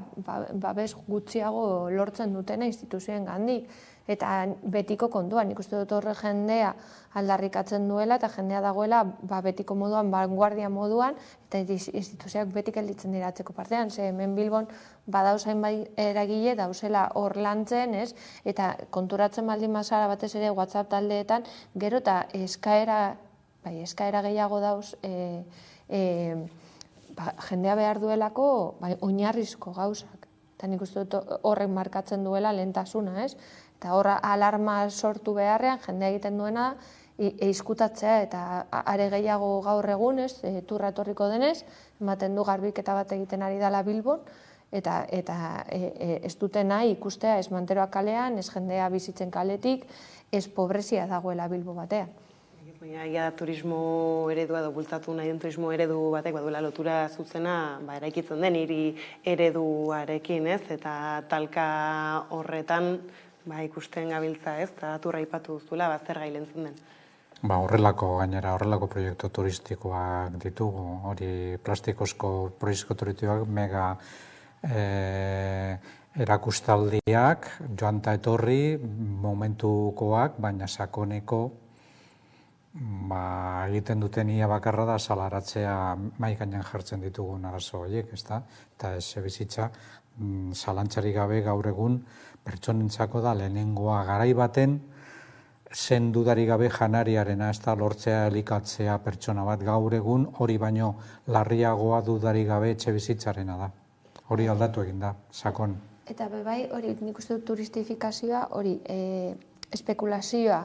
babes gutxiago lortzen dutena instituzioen gandik. Eta betiko kontuan, ikuste dut horre jendea aldarrikatzen duela eta jendea dagoela betiko moduan, vanguardia moduan, eta instituzioak betik gelditzen dira atzeko partean. Hemen Bilbon badauzain bai eragile dauzela hor lantzen, eta konturatzen baldin mazara batez ere WhatsApp taldeetan, gero eta eskaera gehiago dauz jendea behar duelako oinarrizko gauzak. Eta nik uste dut horrek markatzen duela lehentasuna, eta horra alarma sortu beharrean jendea egiten duena izkutatzea eta are gehiago gaur egun, turra etorriko denez, ematen du garbiketa bat egiten ari dela Bilbon, eta ez dute nahi ikustea ez manteroak kalean, ez jendea bizitzen kaletik, ez pobrezia dagoela Bilbo batean. Baina turismo eredua edo bultzatu nahi den turismo eredu batek baduela lotura zuzena eraikitzen den hiri ereduarekin, eta talka horretan ikusten gabiltza, eta turra ipatu duzula, zer gai lentzen den. Horrelako proiektu turistikoak ditugu, hori plastikozko proiektu turistikoak mega erakustaldiak, joan eta etorri, momentukoak, baina sakoneko egiten duten ia bakarra da salaratzea mahai gainean jartzen ditugun arazo horiek, eta ez bizitza zalantzarik gabe gaur egun pertsonentzako da lehenengoa garai baten zen dudarik gabe janariarena, ez da lortzea elikatzea pertsona bat gaur egun, hori baino larriagoa dudarik gabe etxe bizitzarena da. Hori aldatu egin da, sakon. Eta bai, hori nik uste dut turistifikazioa, hori espekulazioa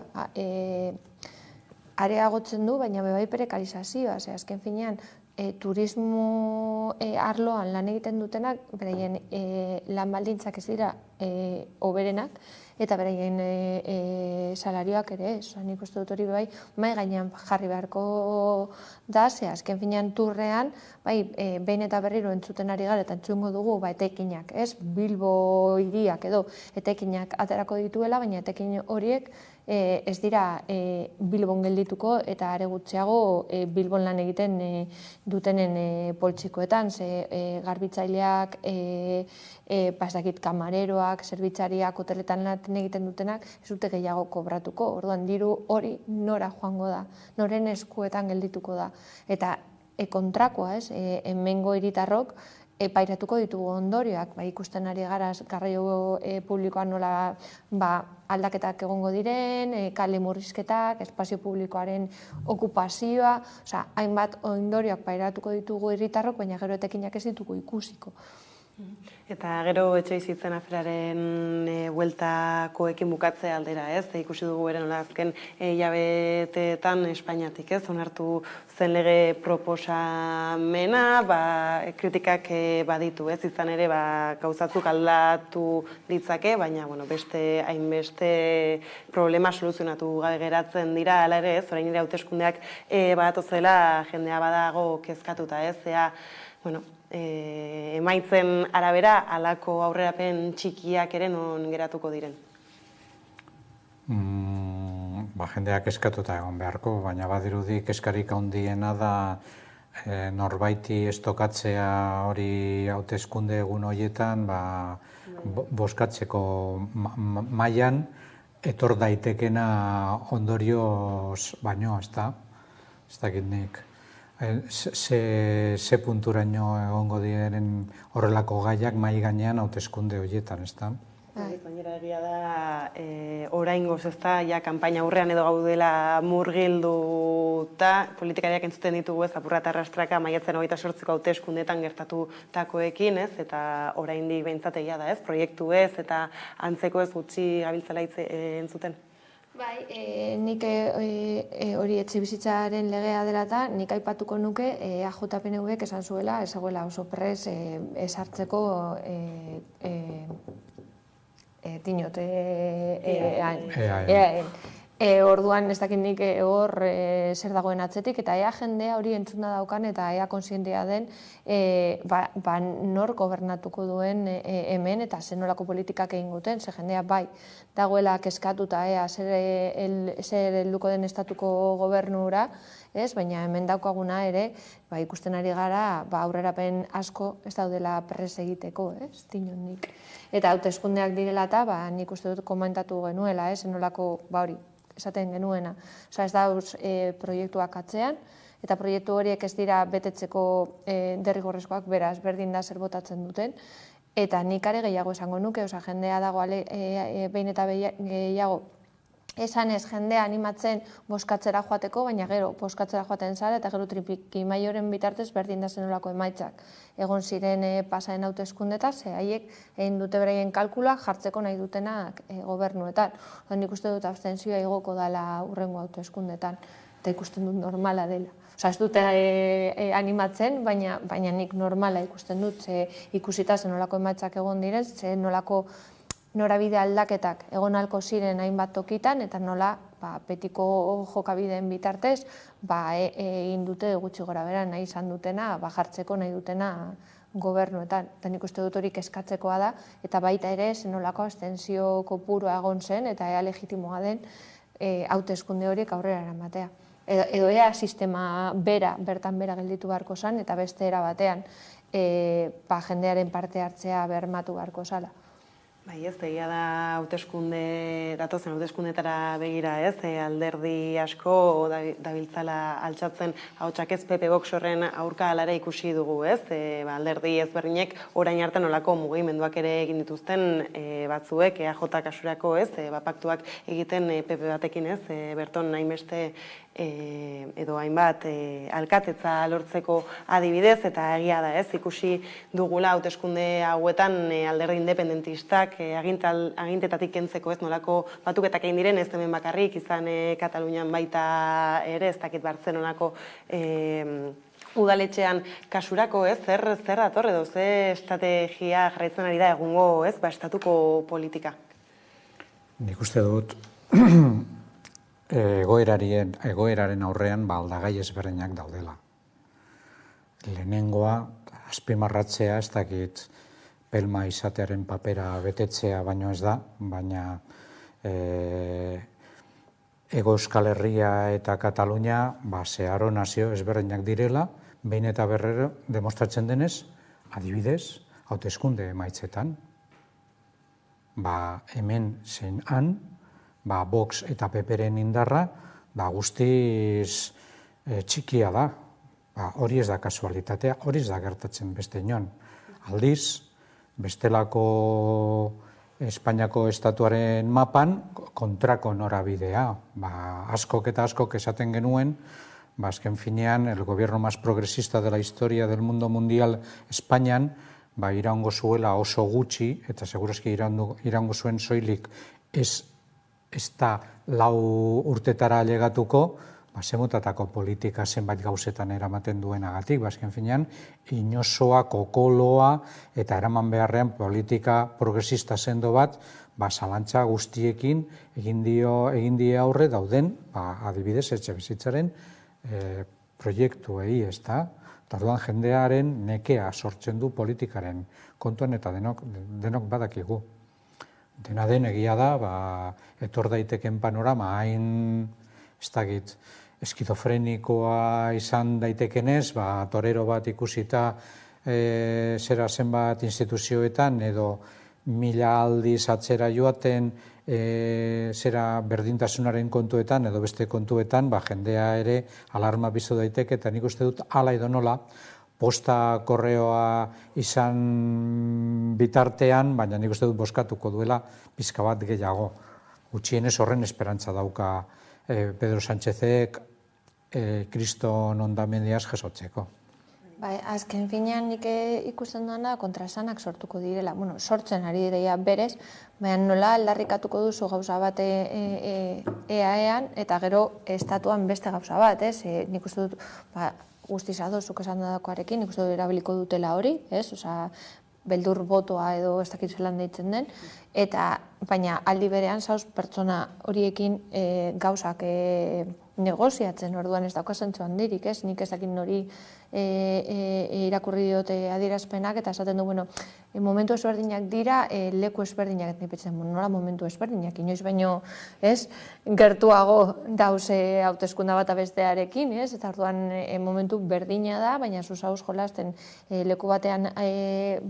areagotzen du, baina bai prekarizazioa, azken finean, turismo arloan lan egiten dutenak, beraien lan baldintzak ez dira hoberenak, eta beraien salarioak ere ez. Nik uste dut hori bai, mai gainean jarri beharko da, azken finean turrean, behin eta berriro entzuten ari gara, eta entzungo dugu, etekinak, ez? Bilbo hiriak edo etekinak aterako dituela, baina etekin horiek ez dira Bilbon geldituko eta are gutxiago Bilbon lan egiten dutenen poltsikoetan, garbitzaileak, pasakit kamareroak, zerbitzariak, hoteletan lan egiten dutenak, ez dute gehiago kobratuko. Orduan, diru hori nora joango da, noren eskuetan geldituko da. Eta kontrakoa, hemengo hiritarrok, pairatuko ditugu ondorioak, ikusten ari gara garraio publikoan nola aldaketak egongo diren, kale murrizketak, espazio publikoaren okupazioa, hainbat ondorioak pairatuko ditugu hiritarrok, baina gero etekinak ez ditugu ikusiko. Eta gero etxebizitzen aferaren bueltakoekin bukatze aldera, ez? Ikusi dugu ere nola azken hilabeteetan Espainiatik, ez? Onartu zen lege proposamena, kritikak baditu, ez? Izan ere, gauzatzuk aldatu ditzake, baina beste hainbeste problema soluzionatu gabe geratzen dira, hala ere, ez? Orain ere hauteskundeak badatozela jendea badago kezkatuta, ez? Emaitzen arabera, halako aurrerapen txikiak ere non geratuko diren? Jendeak eskatuta egon beharko, baina badirudi keskarik handiena da norbaiti estokatzea hori hauteskunde egun horietan boskatzeko mailan etor daitekena ondorioz baino, ez da? Ez dakit nik. Ze punturaino egongo diren horrelako gaiak mai gainean hauteskunde horietan, ez da? Gainera egia da, oraingoz ez da, kanpaina aurrean edo gaudela murgilduta, politikariak entzuten ditugu ez, apurra eta arrastraka maiatzen 28ko hauteskundetan gertatutakoekin, ez, eta oraindik behintzat egia da, ez, proiektu ez, eta antzeko ez gutxi gabiltzela entzuten. Bai, nik hori etxebizitzaren legea dela eta nik aipatuko nuke AJPNV-ek esan zuela, ezaguela oso pres esartzeko tinot eaen. Orduan ez dakit nik hor zer dagoen atzetik, eta ea jendea hori entzuna daukan eta ea konsientea den nor gobernatuko duen hemen eta zer nolako politikak egin guten, ze jendea bai dagoela keskatuta ea zer helduko den estatuko gobernura, baina hemen daukaguna ere ikusten ari gara aurrerapen asko ez daudela pres egiteko, nik. Eta hauteskundeak direla eta nik uste dut komentatu genuela, zer nolako hori esaten genuena. Ez dauz proiektuak atzean, eta proiektu horiek ez dira betetzeko derrigorrezkoak, beraz, berdin da zer botatzen duten. Eta nik are gehiago esango nuke, jendea dago behin eta gehiago esan ez jendea animatzen boskatzera joateko, baina gero boskatzera joaten zara, eta gero trikimaioren bitartez berdin da zenolako emaitzak. Egon ziren pasaren hauteskundetaz, haiek egin dute beraien kalkula jartzeko nahi dutenak gobernuetan. Nik uste dut abstentzioa igoko dela urrengo hauteskundetan, eta ikusten dut normala dela. Ez dute animatzen, baina nik normala ikusten dut, ikusita zenolako emaitzak egon diren, zenolako norabide aldaketak egon halko ziren hainbat tokitan, eta nola betiko jokabideen bitartez egin dute gutxi gora bera nahi izan dutena, jartzeko nahi dutena gobernuetan. Eta nik uste dut hori kezkatzekoa da, eta baita ere zenolako abstentzio kopurua egon zen, eta ea legitimoa den hauteskunde horiek aurrera eramatea. Edo ea sistema bertan bera gelditu beharko zen, eta beste era batean jendearen parte hartzea bermatu beharko zala. Bai, ez, egia da datozen hauteskundetara begira, ez, alderdi asko dabiltzala altxatzen ahotsak ez PP Vox horren aurka alare ikusi dugu, ez, alderdi ezberdinek orain arte nolako mugimenduak ere egin dituzten batzuek, EAJ kasurako, ez, paktuak egiten PP batekin, ez, berton hainbeste edo hainbat alkatetza lortzeko adibidez, eta egia da, ez, ikusi dugula hauteskunde hauetan alderdi independentistak agintetatik kentzeko, ez, nolako batuketak egin diren, ez hemen bakarrik, izan Katalunian baita ere, ez dakit Bartzelonako udaletxean kasurako, ez, zer dator edo ze estrategia jarraitzen ari da egungo, ez, estatuko politika? Nik uste dut egoeraren aurrean aldagai ezberdinak daudela. Lehenengoa, azpimarratzea, ez dakit pelma izatearen papera betetzea baino ez da, baina Ego Euskal Herria eta Katalunia zeharo nazio ezberdinak direla, behin eta berriro demostratzen denez, adibidez, hauteskunde emaitzetan. Hemen zein han, Vox eta PPren indarra guztiz txikia da. Hori ez da kasualitatea, hori ez da gertatzen beste inon. Aldiz, bestelako Espainiako estatuaren mapan kontrako norabidea. Askok eta askok esaten genuen, azken finean, el gobierno más progresista de la historia del mundo mundial Espainian, iraungo zuela oso gutxi, eta segurazki iraungo zuen soilik ez da 4 urtetara alegatuko, zemotatako politika zenbait gauzetan eramaten duenagatik, azken finean, inozoa, kokoloa eta eraman beharrean politika progresista sendo bat, zalantza guztiekin egin die aurre dauden, adibidez, etxebizitzaren proiektuei, ez da? Orduan jendearen nekea sortzen du politikaren kontuan eta denok badakigu. Dena den egia da, etor daiteken panorama hain, ez dakit, eskizofrenikoa izan daitekenez, torero bat ikusita zera zenbat instituzioetan edo 1000 aldiz atzera joaten zera berdintasunaren kontuetan edo beste kontuetan, jendea ere alarma bizu daiteke, eta nik uste dut hala edo nola, posta korreoa izan bitartean, baina nik uste dut bozkatuko duela pizka bat gehiago. Gutxienez horren esperantza dauka Pedro Sánchezek kriston ondamendiaz jasotzeko. Azken finean nik ikusten duena kontraesanak sortuko direla. Sortzen ari direa berez, baina nola aldarrikatuko duzu gauza bat EAEan eta gero estatuan beste gauza bat, ez? Nik uste dut guztiz adozuk esan dakoarekin, nik uste dut erabiliko dutela hori, ez? Beldur botoa edo ez dakit zelan deitzen den, baina aldi berean zauz pertsona horiekin gauzak negoziatzen, orduan ez dauka zentzu handirik, ez? Nik ez dakit nori irakurri diote adierazpenak eta esaten du, momentu ezberdinak dira, leku ezberdinak, nipetzen, nola momentu ezberdinak, inoiz baino, ez? Gertuago dauze hauteskunda bat bestearekin, ez? Eta orduan momentu berdina da, baina zuzauz jolasten leku batean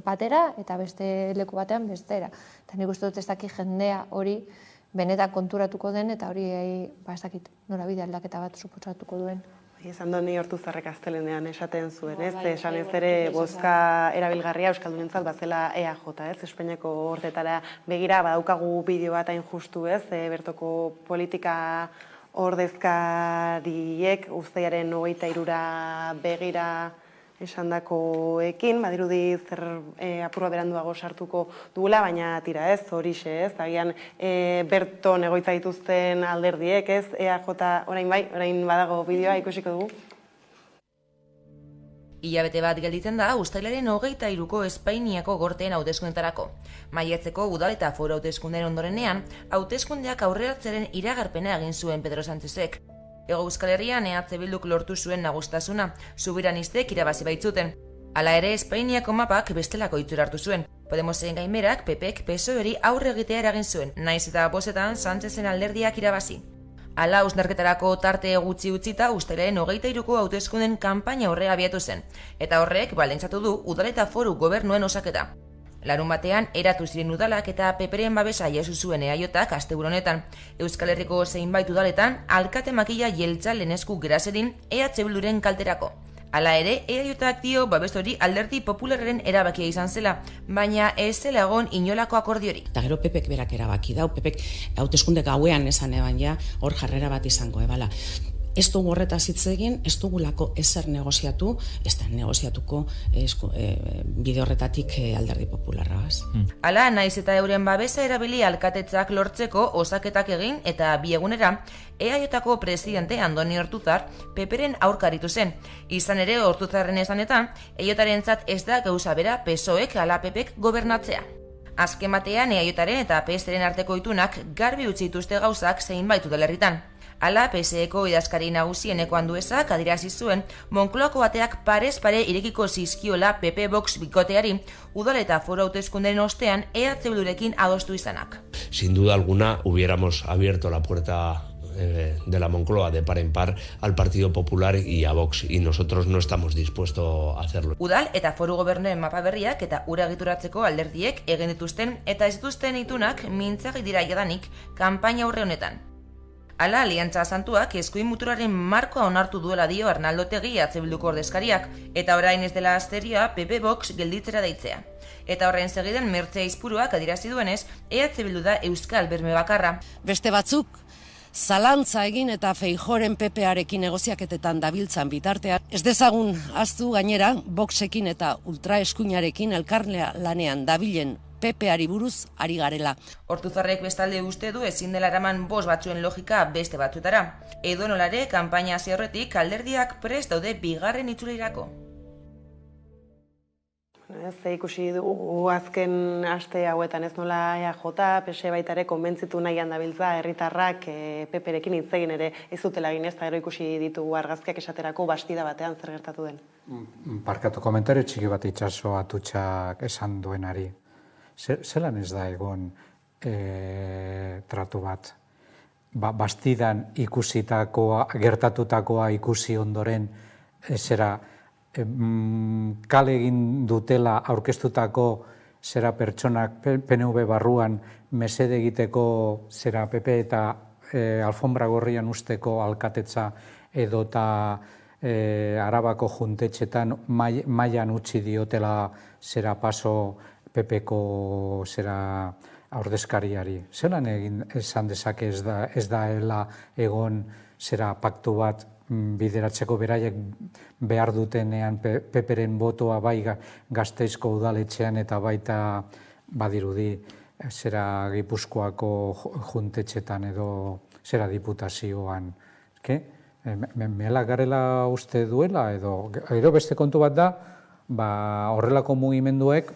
batera eta beste leku batean bestera. Eta nik uste dut ez dakit jendea hori benetan konturatuko den eta hori ez dakit norabide aldaketa bat suposatuko duen. Izan doni Ortuzarrek astelehenean esaten zuen, ez? Esan ez ere bozka erabilgarria Euskaldunentzat bazela EAJ, ez? Espainiako horretara begira, badaukagu bideo bat hain justu, ez? Bertoko politika ordezkariek uztailaren 23ra begira esandakoekin, badirudi zer apurra beranduago sartuko dugula, baina tira ez, horixe ez, agian berton egoitza dituzten alderdiek ez, EAJ orain badago bideoa ikusiko dugu. Hilabete bat gelditzen da uztailaren 23ko Espainiako gorteen hauteskundetarako. Maiatzeko udal eta foru hauteskunden ondorenean, hauteskundeak aurreratzeren iragarpena egin zuen Pedro Sánchezek. Hego Euskal Herrian EH Bilduk lortu zuen nagustasuna, subiranistek irabazi baitzuten. Hala ere, Espainiako mapak bestelako itxura hartu zuen. Podemosen gainberak PPek PSOE-ri aurre egitea eragin zuen, naiz eta bozetan Sánchezen alderdiak irabazi. Hala, hausnarketarako tarte gutxi utzita uztailaren 23ko hauteskunden kanpaina aurrea abiatu zen, eta horrek baldintzatu du udal eta foru gobernuen osaketa. Larun batean, eratu ziren udalak eta PPren babesa jaso zuen EAJak asteburu honetan. Euskal Herriko zeinbait udaletan, alkate makila jeltzalen esku gerasedin EH Bilduren kalterako. Hala ere, EAJak dio babes hori Alderdi Popularraren erabakia izan zela, baina ez zela egon inolako akordiori. Eta gero Pepek berak erabaki dau, Pepek hauteskunde gauean esan eban ja, hor jarrera bat izango ebala. Ez dugu horretaz hitz egin, ez dugulako ezer negoziatu, ez da negoziatuko bide horretatik Alderdi Popularragaz. Hala, naiz eta euren babesa erabili alkatetzak lortzeko osaketak egin eta bi egunera, EAJako presidente Andoni Ortuzar PPren aurkaritu zen. Izan ere, Ortuzarren esanetan, EAJarentzat ez da gauza bera PSOEk ala PPek gobernatzea. Azken batean, EAJaren eta PSren arteko itunak garbi utzi dituzte gauzak zeinbait udalerritan. Hala, PSeko idazkari nagusieneko Anduezak adierazi zuen Moncloako bateak parez pare irekiko zizkiola PP Vox bikoteari udal eta foru hauteskundeen ostean EH Bildurekin adostu izanak. Sin duda alguna hubiéramos abierto la puerta de la Moncloa de par en par al Partido Popular y a Vox, y nosotros no estamos dispuestos a hacerlo. Udal eta foru gobernuen mapa berriak eta ura egituratzeko alderdiek egin dituzten eta ez dituzten itunak mintzak dira jadanik kanpaina aurre honetan. Hala, Aliantza Santuak eskuin muturaren markoa onartu duela dio Arnaldo Otegi EH Bilduko ordezkariak, eta orain ez dela asteria PP Vox gelditzera deitzea. Eta horren segidan Mertxe Aizpuruak adierazi duenez, EH Bildu da euskal berme bakarra. Beste batzuk, zalantza egin eta Feijóoren PParekin negoziaketetan dabiltzan bitartean, ez dezagun ahaztu gainera Voxekin eta ultraeskuinarekin elkarlea lanean dabilen PPari buruz ari garela. Ortuzarrek bestalde uste du ezin dela eraman bost batzuen logika beste batzuetara. Edo nolare, kanpaina hasi aurretik alderdiak prest daude bigarren itzulerako. Ez ikusi dugu azken aste hauetan ez nola EAJ, PSE baita ere konbentzitu nahian dabiltza herritarrak PPrekin hitz egin ere ez dutela egin, ez da gero ikusi ditugu argazkiak esaterako bastida batean zer gertatu den. Barkatu komentario txiki bat itxaso Atutxak esan duenari. Zelan ez da egon tratu bat? Bastidan ikusitakoa, gertatutakoa ikusi ondoren, zera kale egin dutela aurkeztutako zera pertsonak PNV barruan mesede egiteko zera PP eta alfombra gorrian usteko alkatetza edota Arabako juntetxetan mailan utzi diotela zera paso PPko zera ordezkariari. Zelan egin esan dezake ez daela egon zera paktu bat bideratzeko beraiek behar dutenean PPren botoa bai Gasteizko udaletxean eta baita badirudi zera Gipuzkoako juntetxetan edo zera diputazioan. Mela garela uste duela edo beste kontu bat da horrelako mugimenduek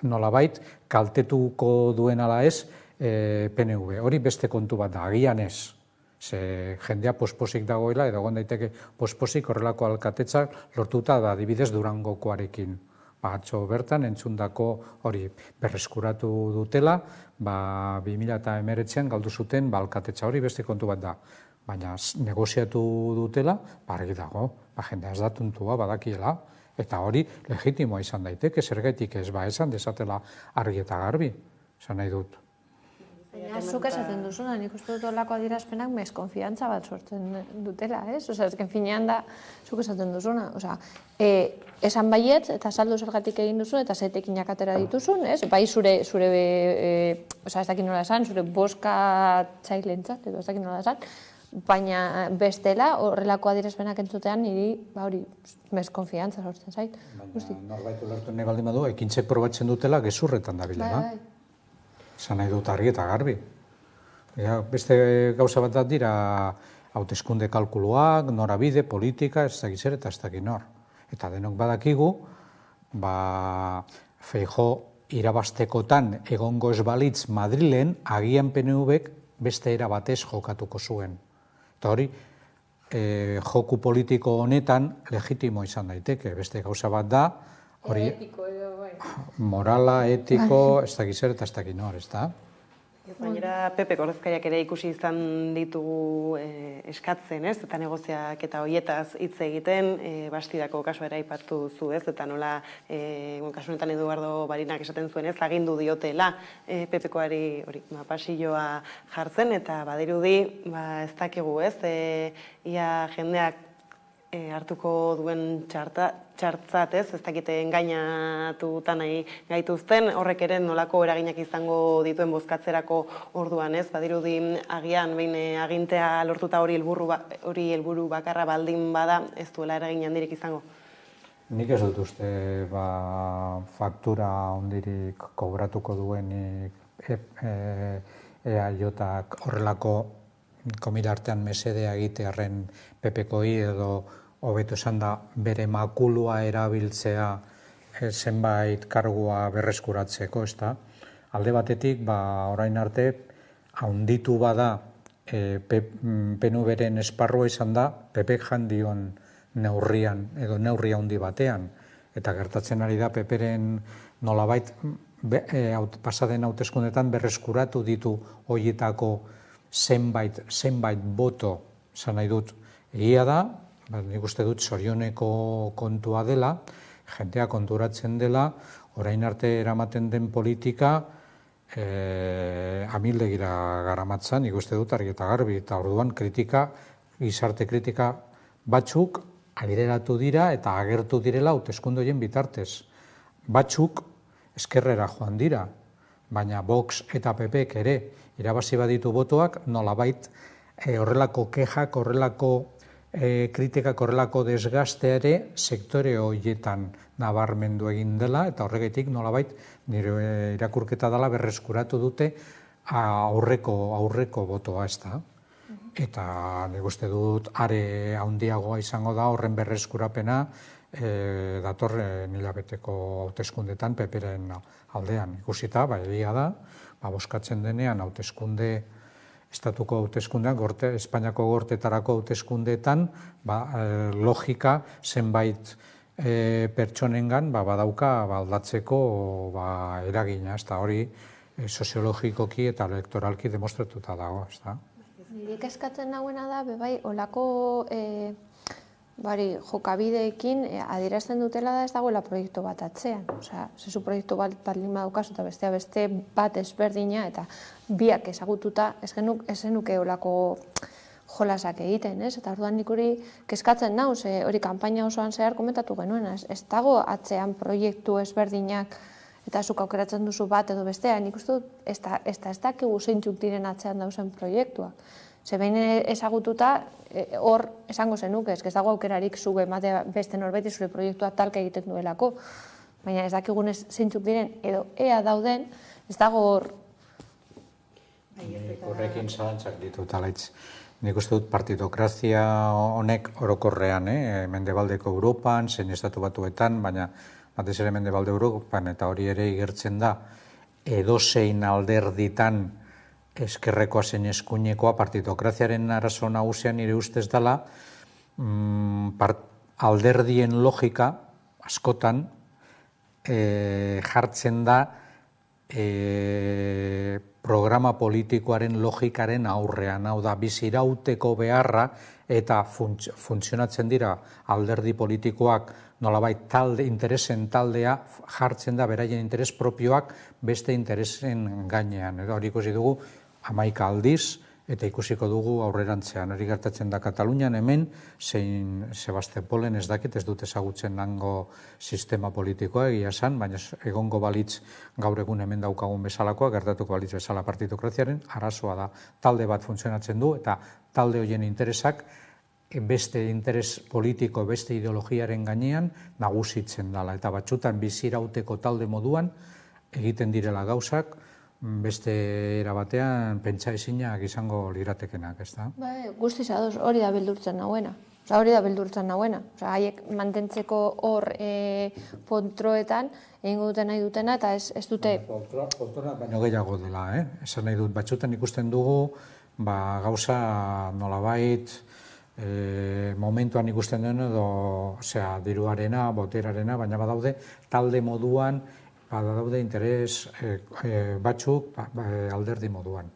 nolabait kaltetuko duen ala ez PNV. Hori beste kontu bat da, agian ez. Ze jendea posposik dagoela, edo egon daiteke posposik horrelako alkatetzak lortuta da adibidez Durangokoarekin. Atzo bertan entzundako hori berreskuratu dutela, 2019an galdu zuten alkatetza hori beste kontu bat da. Baina negoziatu dutela, argi dago, jendea ez da tuntua badakiela. Eta hori legitimoa izan daiteke, zergatik ez esan desatela argi eta garbi, esan nahi dut. Zuk esaten duzuna, nik uste dut olako adierazpenak meskonfiantza bat sortzen dutela, ez? Osa, ezken finean da, zuk esaten duzuna. Osa, esan baietz, eta saldu zergatik egin duzun, eta zetekinak atera dituzun, ez? Bai zure osa, ez dakit nola esan, zure boska txailentzat, edo ez dakit nola esan, baina bestela horrelako adierazpenak entzutean niri hori meskonfiantza sortzen zait. Baina norbait ulertu nahi baldin badu, ekintzek probatzen dutela gezurretan dabilela. Esan nahi dut argi eta garbi. Beste gauza bat dira hauteskunde kalkuluak, norabide, politika, ez dakit zer eta ez dakit nor. Eta denok badakigu, Feijóo irabastekotan egongo ez balitz Madrilen agian PNVek beste era batez jokatuko zuen. Eta hori, joku politiko honetan legitimo izan daiteke. Beste gauza bat da, hori morala, etiko, ez dakit zer eta ez dakit nor, ez da? Gainera, Pepeko ordezkariak ere ikusi izan ditugu eskatzen, ez? Eta negoziak eta hoietaz hitz egiten, Bastidako kasua ere aipatu duzu, ez? Eta nola, kasu honetan Eduardo Barinak esaten zuen, ez? Agindu diotela Pepekoari hori, pasilloa jartzen, eta badirudi, ez dakigu, ez? Ia jendeak hartuko duen txartzat, ez dakite engainatuta nahi gaituzten, horrek ere nolako eraginak izango dituen bozkatzerako orduan, ez? Badirudi agian behin agintea lortuta hori helburu bakarra baldin bada, ez duela eragin handirik izango. Nik ez dut uste faktura hondirik kobratuko duenik EAJak horrelako komida artean mesedea egitearren PPKoi edo hobeto esan da bere makulua erabiltzea zenbait kargua berreskuratzeko, ezta? Alde batetik, orain arte, handitu bada PNV-ren esparrua izan da, PPk jandion neurrian edo neurria handi batean. Eta gertatzen ari da PPren nolabait pasaden hauteskundetan berreskuratu ditu horietako zenbait boto, zan nahi dut, egia da, nik uste dut zorioneko kontua dela, jentea konturatzen dela, orain arte eramaten den politika amildegira garamatzan, nik uste dut argi eta garbi, eta orduan gizarte kritika batzuk agereratu dira eta agertu direla hauteskunde horien bitartez. Batzuk eskerrera joan dira, baina Vox eta PPk ere irabazi baditu botoak, nolabait horrelako kexak, horrelako kritikak, horrelako desgaztea ere sektore horietan nabarmendu egin dela, eta horregatik nolabait nire irakurketa dela berreskuratu dute aurreko botoa, ez da. Eta nik uste dut are handiagoa izango da horren berreskurapena datorren hilabeteko hauteskundetan PPren aldean. Ikusita, egia da, bozkatzen denean hauteskunde estatuko hauteskundean, Espainiako gortetarako hauteskundeetan, logika zenbait pertsonengan badauka aldatzeko eragina, ez da hori soziologikoki eta elektoralki demostratuta dago, ez da. Nirik eskatzen nagoena da, bebai, olako jokabideekin adierazten dutela da ez dagoela proiektu bat atzean. Zezu proiektu bat baldin badaukazu eta bestea beste bat ezberdina eta biak ezagututa ez zenuke olako jolasak egiten, ez? Eta orduan nik hori kezkatzen nauz, hori kanpaina osoan zehar komentatu genuen, ez dago atzean proiektu ezberdinak eta zuk aukeratzen duzu bat edo bestea, nik uste dut ez dakigu zeintzuk diren atzean dauzen proiektuak. Ze behin ezagututa, hor esango zenuke, ez dago aukerarik zuge ematea beste norbaiti zure proiektua talka egiten duelako, baina ez dakigunez zeintzuk diren edo ea dauden, ez dago hor. Horrekin zalantzak ditut, alaitz. Nik uste dut partitokrazia honek orokorrean, Mendebaldeko Europan, zein estatu batuetan, baina batez ere Mendebalde Europan, eta hori ere igertzen da, edozein alderditan eskerrekoa zein eskuinekoa partitokraziaren arazo nagusian nire ustez dela, alderdien logika askotan jartzen da programa politikoaren logikaren aurrean, hau da, bizirauteko beharra eta funtzionatzen dira alderdi politikoak nolabait interesen taldea jartzen da beraien interes propioak beste interesen gainean. Edo hori ikusi dugu 11 aldiz eta ikusiko dugu aurrerantzean. Hori gertatzen da Katalunian hemen, zein Sebastepolen ez dakit, ez dut ezagutzen nango sistema politikoa egia esan, baina egongo balitz gaur egun hemen daukagun bezalakoa, gertatuko balitz bezala partitokraziaren, arazoa da talde bat funtzionatzen du eta talde horien interesak beste interes politiko, beste ideologiaren gainean nagusitzen dela. Eta batzutan bizirauteko talde moduan egiten direla gauzak, beste erabatean pentsa ezinak izango liratekenak, ez da? Guztiz ados, hori da beldurtzen nahuena. Hori da beldurtzen nahuena. Haiek mantentzeko hor pontroetan egingo duten nahi dutena eta ez dute... Pontrona baino gehiago dela, esan nahi dut. Batzutan ikusten dugu gauza nolabait momentuan ikusten duen edo diruarena, boterarena, baina badaude talde moduan badaude interes batzuk alderdi moduan.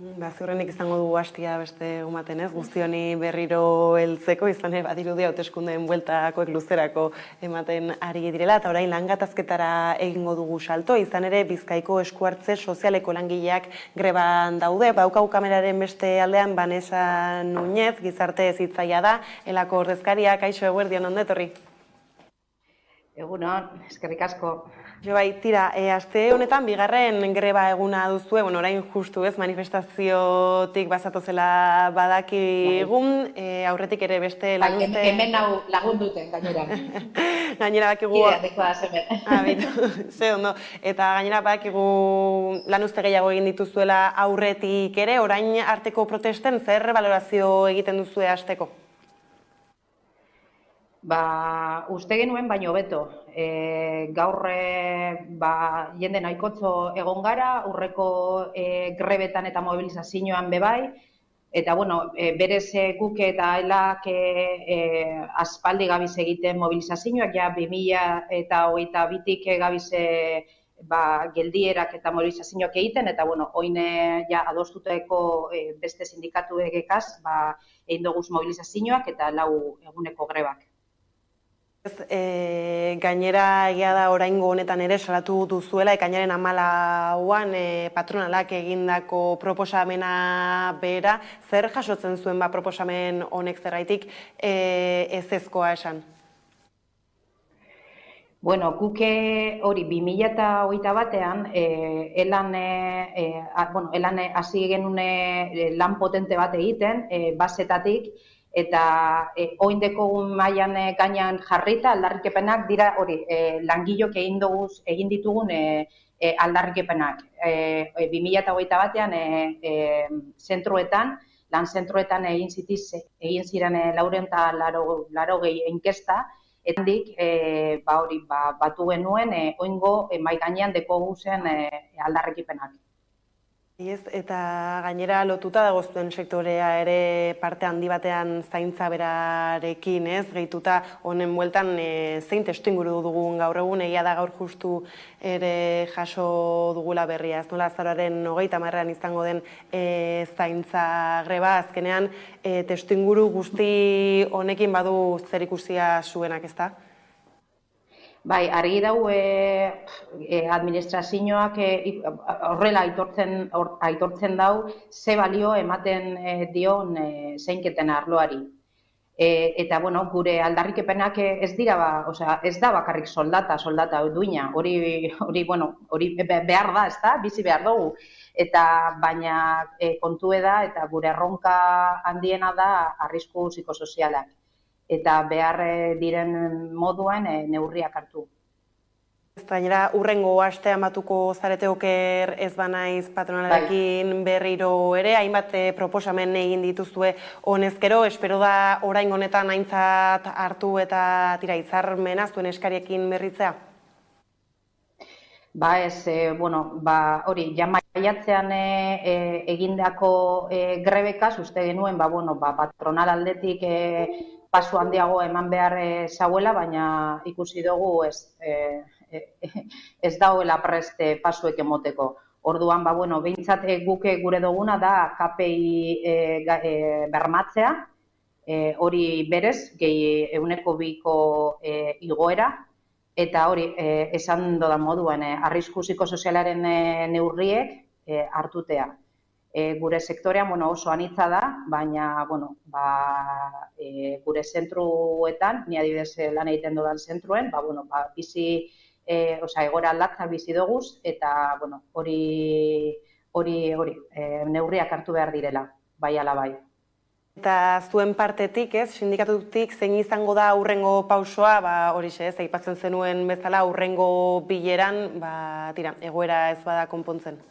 Ziurrenik izango dugu hastia beste gumaten ez, guztioni berriro heltzeko, izan badirudi hauteskundeen bueltakoek luzerako ematen ari direla, eta orain langatazketara egingo dugu salto, izan ere Bizkaiko eskuhartze sozialeko langileak greban daude, baukau kameraren beste aldean Vanessa Núñez, gizarte hezitzailea da, elako ordezkaria, kaixo eguerdion ondo etorri. Egunon, eskerrik asko. Jo bai, tira, aste honetan bigarren greba eguna duzue, orain justu ez, manifestaziotik bazatozela badakigun, aurretik ere beste lanuzte... Hemen hau lagunduten, gainera. Gainera bakigu... Kidea, dekoa zemen. Ze ondo, eta gainera bakigu lanuzte gehiago egin dituzuela aurretik ere, orain arteko protesten zer balorazio egiten duzue hasteko? Uste genuen baino beto. Gaur jende nahikotxo egon gara, urreko grebetan eta mobilizazioan bebai, eta berez guk eta helak aspaldi gabiz egiten mobilizazioak, ja 2022tik gabiz geldierak eta mobilizazioak egiten, eta oin adostuteko beste sindikatuek ekaz, egin doguz mobilizazioak eta 4 eguneko grebak. Gainera egia da oraingo honetan ere salatu duzuela, ekainaren 14an patronalak egindako proposamena bera, zer jasotzen zuen proposamen honek zergaitik ezezkoa esan? Guk hori 2021an elan hasi genuen lan potente bat egiten, basetatik, eta oindeko mailan gainean jarrita aldarrikepenak dira hori langilok egin ditugun aldarrikepenak. 2021an lan zentroetan egin ziren 480 inkesta, eta handik batu genuen oingo mai gainean dekogu zen aldarrikepenak. Eta gainera lotuta dago zuen sektorea ere parte handi batean zaintza berarekin, gehituta honen bueltan zein testuinguru dugun gaur egun, egia da gaur justu ere jaso dugula berria. Ez nola azaroaren 30ean izango den zaintza greba, azkenean testuinguru guzti honekin badu zerikusia zuenak, ez da? Bai, argi dau administrazioak horrela aitortzen dau ze balio ematen dion zeinketen arloari. Eta, gure aldarrikepenak ez dira, ez da bakarrik soldata duina, hori behar da, ez da, bizi behar dugu. Eta, baina kontue da, eta gure erronka handiena da arrisku psikosozialak. Eta behar diren moduan neurriak hartu. Gainera, urrengo astean batuko zarete oker ez banaiz patronalarekin berriro ere, hainbat proposamen egin dituzue honezkero, espero da orain honetan aintzat hartu eta hitzarmena zuen eskariekin berritzea? Hori, maiatzean egindako grebekaz, uste genuen, patronal aldetik pasu handiago eman behar zauela, baina ikusi dugu ez dauela preste pasuek emoteko. Orduan, behintzat guk gure duguna da KPI bermatzea, hori berez, gehi 2% igoera, eta hori, esan dodan moduan, arrisku psikosozialaren neurriek hartutea. Gure sektorean oso anitza da, baina gure zentruetan, ni adibidez lan egiten dudan zentruen, bizi egora latza bizi doguz, eta hori neurriak hartu behar direla, bai ala bai. Eta zuen partetik, sindikatutik, zein izango da hurrengo pausoa, horixe, aipatzen zenuen bezala, hurrengo bileran, egoera ez bada konpontzen.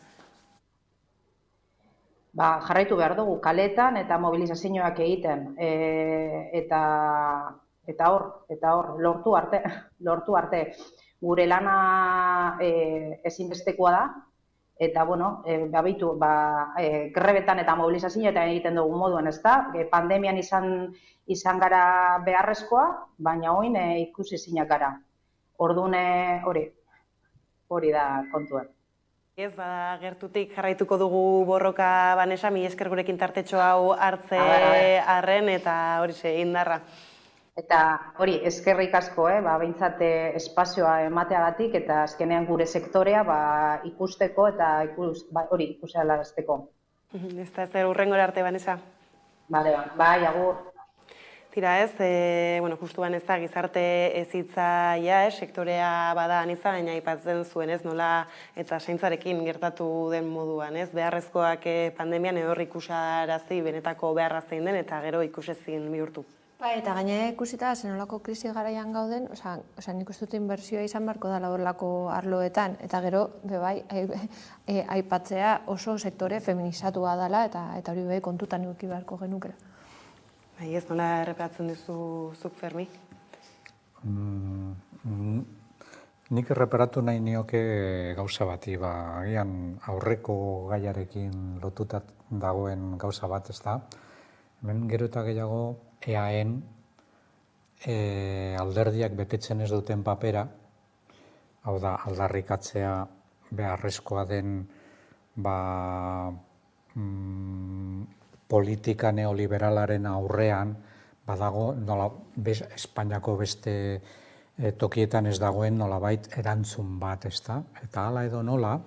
Jarraitu behar dugu, kaletan eta mobilizazioak egiten, eta hor, lortu arte. Gure lana ezinbestekoa da, eta, grebetan eta mobilizazioetan egiten dugu moduen, ez da? Pandemian izan gara beharrezkoa, baina oin ikusi zinak gara. Orduan, hori, hori da kontua. Ez, gertutik jarraituko dugu borroka, Vanessa, mi esker gurekin tartetxo hau hartze arren eta hori indarra. Eta hori, eskerrik asko, behintzat espazioa emateagatik eta azkenean gure sektorea ikusteko eta hori ikusarazteko. Ez da zer urrengora arte, Vanessa. Bai, agur. Tira ez, justuan ez da gizarte ezitzaia, sektorea bada anitza, baina aipatzen zuen ez nola eta zaintzarekin gertatu den moduan, ez? Beharrezkoak pandemian hor ikusarazi benetako beharra zein den eta gero ikusezin bihurtu. Bai, eta gainera ikusita, zenolako krisi garaian gauden, nik uste dut inbertsioa izan beharko da horrelako arloetan, eta gero, aipatzea oso sektore feminizatua dela, eta hori kontutan eduki beharko genukera. Bai, ez nola erreparatzen duzu zuk, Fermi? Nik erreparatu nahi nioke gauza bati, agian aurreko gaiarekin lotutat dagoen gauza bat, ez da? Hemen gero eta gehiago EAen alderdiak betetzen ez duten papera, hau da, aldarrikatzea beharrezkoa den politika neoliberalaren aurrean badago Espainiako beste tokietan ez dagoen nolabait erantzun bat, ezta? Eta hala edo nola,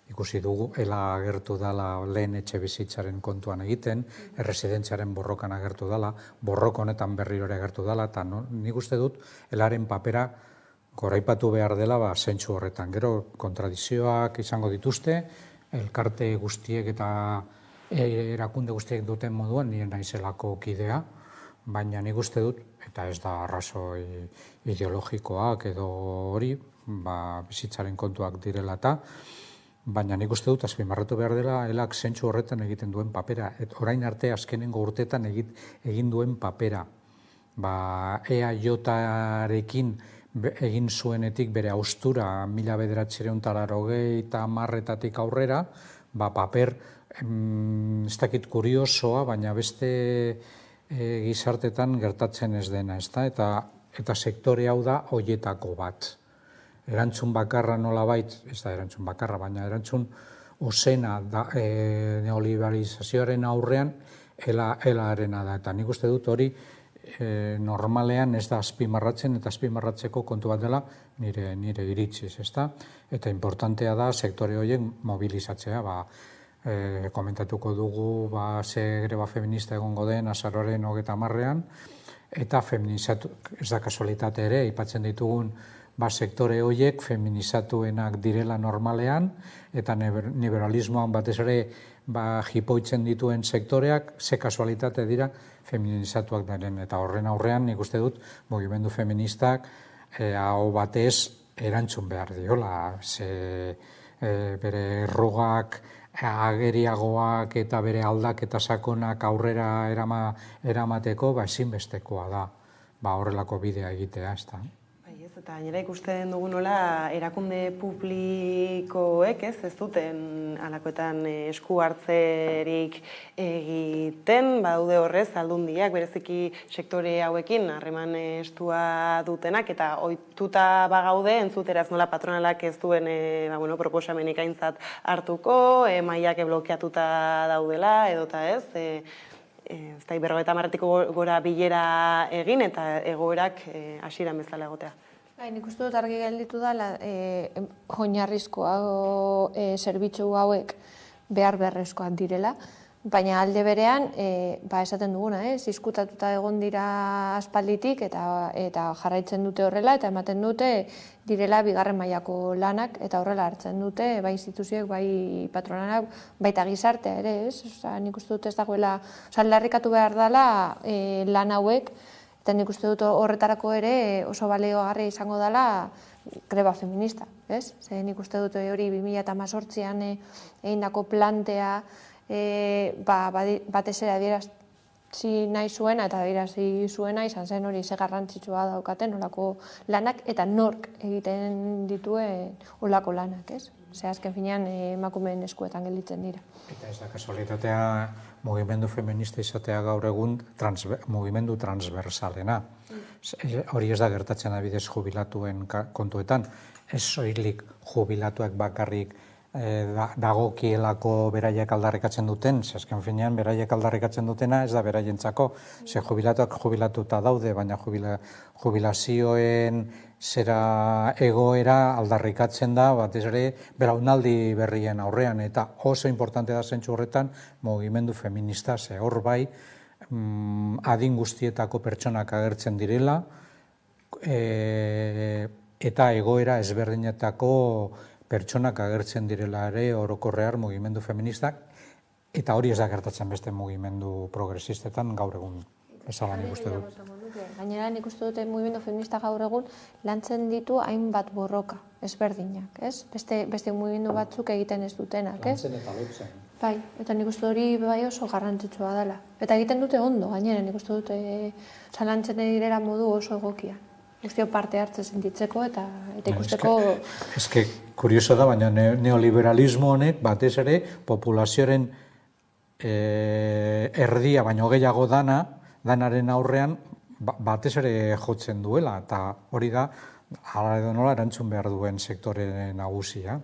ikusi dugu, ela agertu dela lehen etxe bizitzaren kontuan egiten, erresidentziaren borrokan agertu dela, borroko honetan berriro ere agertu dela, eta nik uste dut, elaren papera goraipatu behar dela zentzu horretan. Gero kontradizioak izango dituzte, elkarte guztiek eta erakunde guztiek duten moduan nire naizelako kidea, baina nik uste dut, eta ez da arrazoi ideologikoak edo hori, bizitzaren kontuak direla eta, baina nik uste dut azpimarratu behar dela elak zentzu horretan egiten duen papera. Orain arte azkenengo urteetan egin duen papera. EAJarekin egin zuenetik bere austura 1980 aurrera, paper ez dakit kuriosoa, baina beste gizartetan gertatzen ez dena, eta sektore hau da hoietako bat. Erantzun bakarra nolabait, ez da erantzun bakarra, baina erantzun ozena neoliberalizazioaren aurrean elaarena da. Eta nik uste dut hori normalean ez da azpimarratzen eta azpimarratzeko kontu bat dela nire iritziz, ezta? Eta importantea da sektore horiek mobilizatzea, komentatuko dugu ze greba feminista egongo den azaroaren 30ean, eta feminizatu, ez da kasualitate ere, aipatzen ditugun sektore horiek feminizatuenak direla normalean, eta liberalismoan batez ere jipoitzen dituen sektoreak, ze kasualitate dira feminizatuak diren. Eta horren aurrean nik uste dut, mugimendu feministak hau batez erantzun behar diola, bere errugak, ageriagoak eta bere aldak eta sakonak aurrera eramateko ezinbestekoa da horrelako bidea egitea, ez da. Eta nire ikusten dugu nola erakunde publikoek ez duten alakoetan esku hartzerik egiten, daude horrez aldundiak, bereziki sektore hauekin harreman estua dutenak, eta ohituta bagaude entzuteraz nola patronalak ez duen proposamenik aintzat hartuko, mailak blokeatuta daudela, edota ez, ez da, 50 gora bilera egin eta egoerak hasieran bezala egotea. Nik uste dut argi gelditu dela, oinarrizko zerbitzu hauek behar beharrezkoak direla, baina alde berean, esaten duguna, izkutatuta egon dira aspalditik eta jarraitzen dute horrela, eta ematen dute direla bigarren mailako lanak, eta horrela hartzen dute, bai instituzioek, bai patronalak, baita gizartea ere, ez? Nik uste dut ez dagoela, aldarrikatu behar dela lan hauek, eta nik uste dut horretarako ere oso baliogarria izango dela greba feminista, ez? Nik uste dut hori 2018an egindako plantea batez ere nahi zuena eta irazi zuena izan zen hori ze garrantzitsua daukaten olako lanak eta nork egiten dituen olako lanak, ez? Ze azken finean emakumeen eskuetan gelditzen dira. Eta ez da kasualitatea mugimendu feminista izatea gaur egun mugimendu transversalena. Hori ez da gertatzen adibidez jubilatuen kontuetan. Ez soilik jubilatuak bakarrik dagokielako beraiek aldarrikatzen duten, ze azken finean beraiek aldarrikatzen dutena ez da beraientzako, ze jubilatuak jubilatuta daude, baina jubilazioen zera egoera aldarrikatzen da, batez ere belaunaldi berrien aurrean, eta oso importante da zentzu horretan mugimendu feminista, ze hor bai adin guztietako pertsonak agertzen direla, eta egoera ezberdinetako pertsonak agertzen direla ere orokorrean mugimendu feministak, eta hori ez da gertatzen beste mugimendu progresistetan gaur egun. Bezala nik uste dut. Gainera nik uste dute mugimendu feminista gaur egun lantzen ditu hainbat borroka ezberdinak, ez? Beste mugimendu batzuk egiten ez dutenak, ez? Lantzen eta lotzen. Bai, eta nik uste hori bai oso garrantzitsua dela. Eta egiten dute ondo, gainera nik uste dute lantzen direla modu oso egokia. Guztio parte hartze sentitzeko eta ikusteko... Ez que, kurioso da, baina neoliberalismo honek batez ere populazioaren erdia baino gehiago danaren aurrean batez ere jotzen duela, eta hori da, hala edo nola erantzun behar duen sektore nagusia.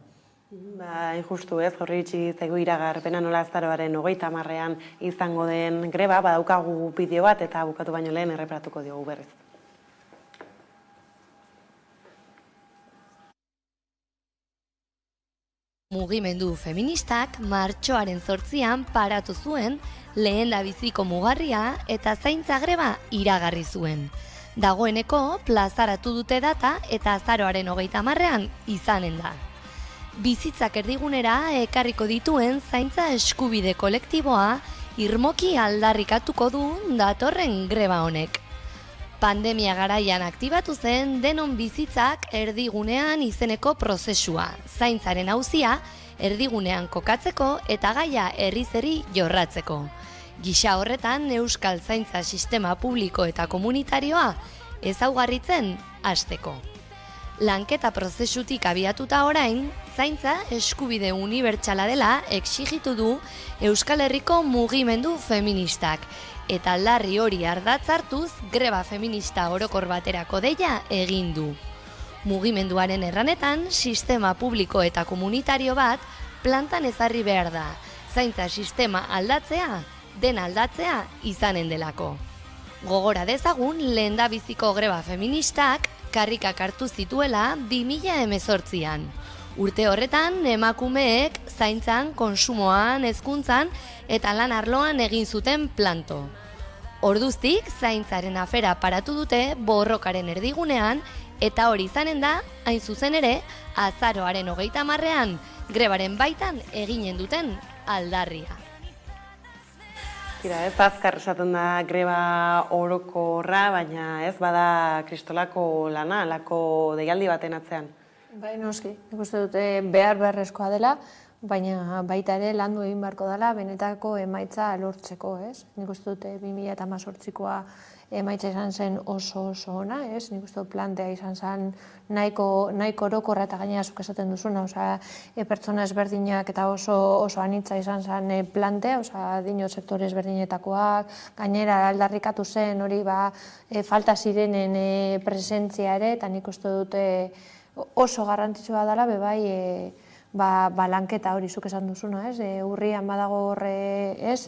Justu ez, horri itxi zaigu iragarpena nola azaroaren 30ean izango den greba, badaukagu bideo bat eta bukatu baino lehen erreparatuko diogu berriz. Mugimendu feministak martxoaren 8an paratu zuen lehendabiziko mugarria eta zaintza greba iragarri zuen. Dagoeneko plazaratu dute data eta azaroaren 30ean izanen da. Bizitzak erdigunera ekarriko dituen zaintza eskubide kolektiboa irmoki aldarrikatuko du datorren greba honek. Pandemia garaian aktibatu zen denon bizitzak erdigunean izeneko prozesua, zaintzaren auzia erdigunean kokatzeko eta gaia herriz-herri jorratzeko. Gisa horretan euskal zaintza sistema publiko eta komunitarioa ezaugarritzen hasteko. Lanketa prozesutik abiatuta orain, zaintza eskubide unibertsala dela exigitu du Euskal Herriko mugimendu feministak, eta aldarri hori ardatz hartuz greba feminista orokor baterako deia egin du. Mugimenduaren erranetan, sistema publiko eta komunitario bat plantan ezarri behar da, zaintza sistema aldatzea, den aldatzea izanen delako. Gogora dezagun, lehendabiziko greba feministak karrikak hartu zituela 2018an. Urte horretan, emakumeek zaintzan, konsumoan, hezkuntzan eta lan arloan egin zuten planto. Orduztik, zaintzaren afera paratu dute borrokaren erdigunean, eta hori izanen da, hain zuzen ere, azaroaren 30ean grebaren baitan eginen duten aldarria. Ez azkar esaten da greba orokorra, baina ez bada kristolako lana, lako deialdi baten atzean. Bai, noski, nik uste dute beharrezkoa dela, baina baita ere landu egin beharko dela benetako emaitza lortzeko, ez? Nik uste dute 2018koa emaitza izan zen oso ona, ez? Nik uste dut plantea izan zen nahiko orokorra eta gainera zuk esaten duzuna, pertsona ezberdinak eta oso anitza izan zen plantea, dino sektore ezberdinetakoak, gainera aldarrikatu zen hori falta zirenen presentzia ere, eta nik uste dute oso garrantzitsua dela bebai lanketa hori zuk esan duzuna, ez? Urrian badago horre, ez?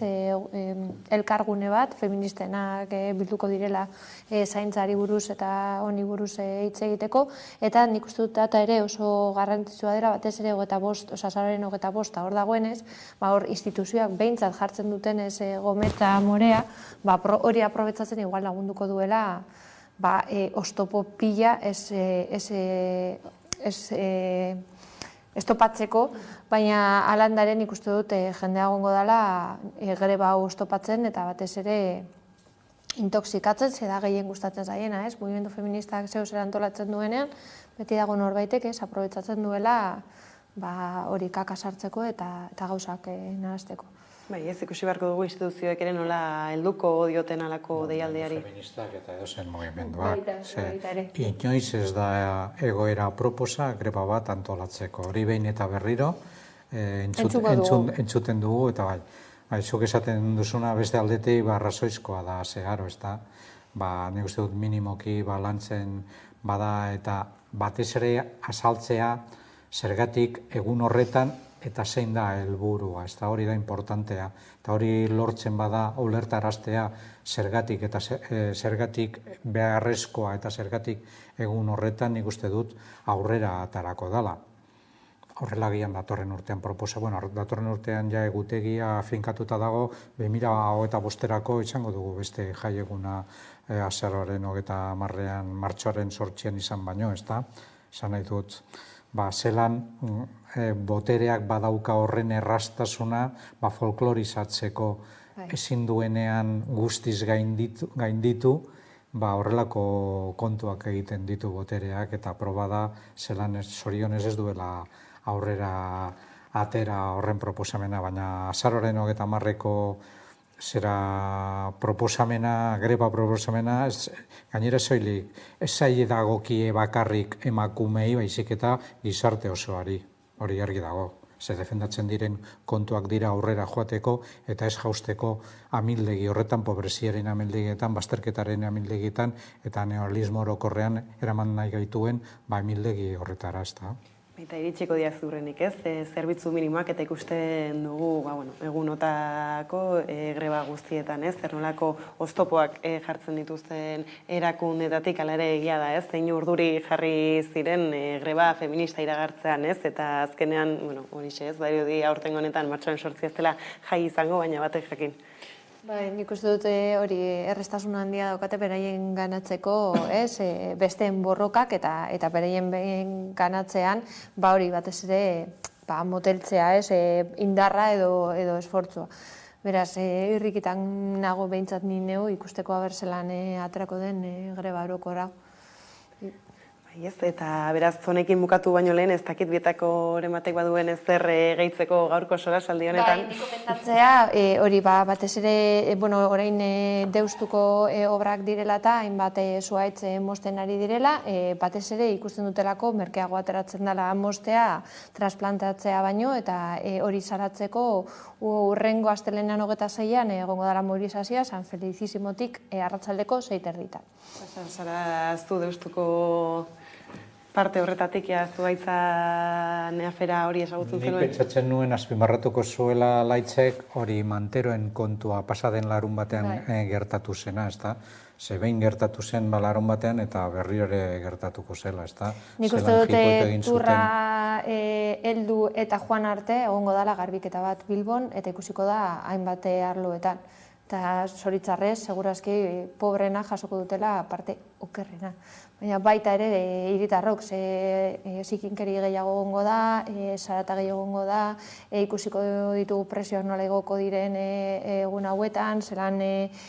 Elkargune bat, feministenak bilduko direla zaintzari buruz eta honi buruz hitz egiteko, eta nik uste dut data ere oso garrantzitsua dela, batez ere 25, azaroaren 25 hor dagoenez, hor instituzioak behintzat jartzen dutenez Gometa Morea, hori aprobetzatzen igual lagunduko duela oztopo pila estopatzeko, baina alandaren ikuste dut jendea gongo dela greba hau estopatzen eta batez ere intoxikatzen, zeda gehien gustatzen zaiena, ez? Mugimendu feministak zeu zer antolatzen duenean, beti dago norbaitek, ez? Aprobetzatzen duela hori kaka sartzeko eta gauzak nahazteko. Bai, ez ikusi beharko dugu instituzioek ere nola helduko dioten alako deialdiari. Feministak eta edozen mugimenduak. Inoiz ez da egoera proposa greba bat antolatzeko. Hori behin eta berriro entzuten dugu, eta bai, zuk esaten duzuna beste aldetik arrazoizkoa da zeharo, ez da. Nik uste dut minimoki lantzen bada eta batez ere azaltzea zergatik egun horretan eta zein da helburua, ez da hori da importantea. Eta hori lortzen bada ulertaraztea zergatik eta zergatik beharrezkoa eta zergatik egun horretan nik uste dut aurrera atarako dela. Horrela gian datorren urtean proposa, datorren urtean ja egutegia finkatuta dago, 2025erako izango dugu beste jaieguna azaroaren 30ean, martxoaren 8ean izan baino, ez da? Esan nahi dut, zelan botereak badauka horren erraztasuna folklorizatzeko ezin duenean guztiz gainditu, horrelako kontuak egiten ditu botereak, eta proba da zelan zorionez ez duela aurrera atera horren proposamena, baina azaroaren 30eko greba proposamena, gainera soilik, ez zaile dagokie bakarrik emakumei, baizik eta gizarte osoari, hori argi dago. Ze defendatzen diren kontuak dira aurrera joateko eta ez jausteko amildegi horretan, pobreziaren amildegitan, bazterketaren amildegietan eta neoliberalismo orokorrean eraman nahi gaituen amildegi horretara, ez da. Eta iritsiko diazurrenik, ez? Zerbitzu minimoak eta ikusten dugu egunotako greba guztietan, ez? Zer nolako oztopoak jartzen dituzten erakundetatik, ala ere egia da, ez? Zein urduri jarri ziren greba feminista iragartzean, ez? Eta azkenean, horixe ez, dirudi aurtengo honetan martxoaren 8 ez dela jai izango, baina batek jakin. Nik uste dut hori errestasun handia daukate beraien ganatzeko, besteen borrokak eta beraien ganatzean, hori batez ere moteltzea, indarra edo esfortzua. Beraz, irrikitan nago behintzat ni neu ikusteko abertzelan aterako den greba orokora. Eta beraz, honekin bukatu baino lehen, ez dakit bietako orematek baduen ezer gehitzeko gaurko solasaldi honetan. Nik komentatzea, hori batez ere, orain deustuko obrak direla eta hainbat zuhaitz mosten ari direla, batez ere ikusten dutelako merkeago ateratzen dela mostea transplantatzea baino, eta hori salatzeko urrengo astelenean 26an egongo dara mobilizazioa San Felicissimotik arratsaldeko 6:30. Zara aztu deustuko parte horretatik zuhaitza neafera hori ezagutzen zenuen? Nik pentsatzen nuen azpimarratuko zuela Laitzek hori manteroen kontua pasaden larun batean gertatu zena, ez da? Ze behin gertatu zen larun batean eta berriro ere gertatuko zela, ez da? Nik uste dute turra heldu eta joan arte egongo dela garbiketa bat Bilbon eta ikusiko da hainbat arloetan. Eta zoritzarrez, segurazki, pobrena jasoko dutela parte okerrena. Baina baita ere, hiritarrok, zikinkeri gehiago gongo da, zarata gehiago gongo da, ikusiko ditugu presioak nola igoko diren egun hauetan, zelan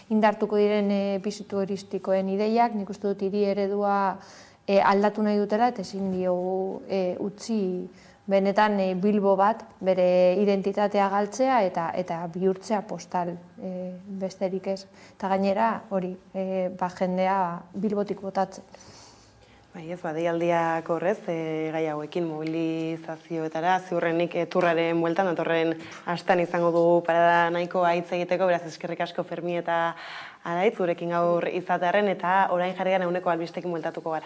indartuko diren pisu turistikoen ideiak, nik uste dut hiri eredua aldatu nahi dutela, eta ezin diogu utzi benetan Bilbo bat bere identitatea galtzea eta bihurtzea postal besterik ez. Eta gainera hori, jendea Bilbotik botatzen. Bai ez, deialdiak horrez, gai hauekin mobilizazioetara, ziurrenik turraren bueltan, datorren hastan izango dugu parada nahikoa hitz egiteko, beraz eskerrik asko Fermi eta Araitz, gurekin gaur izatearren, eta orain jarri garen eguneko albistekin bueltatuko gara.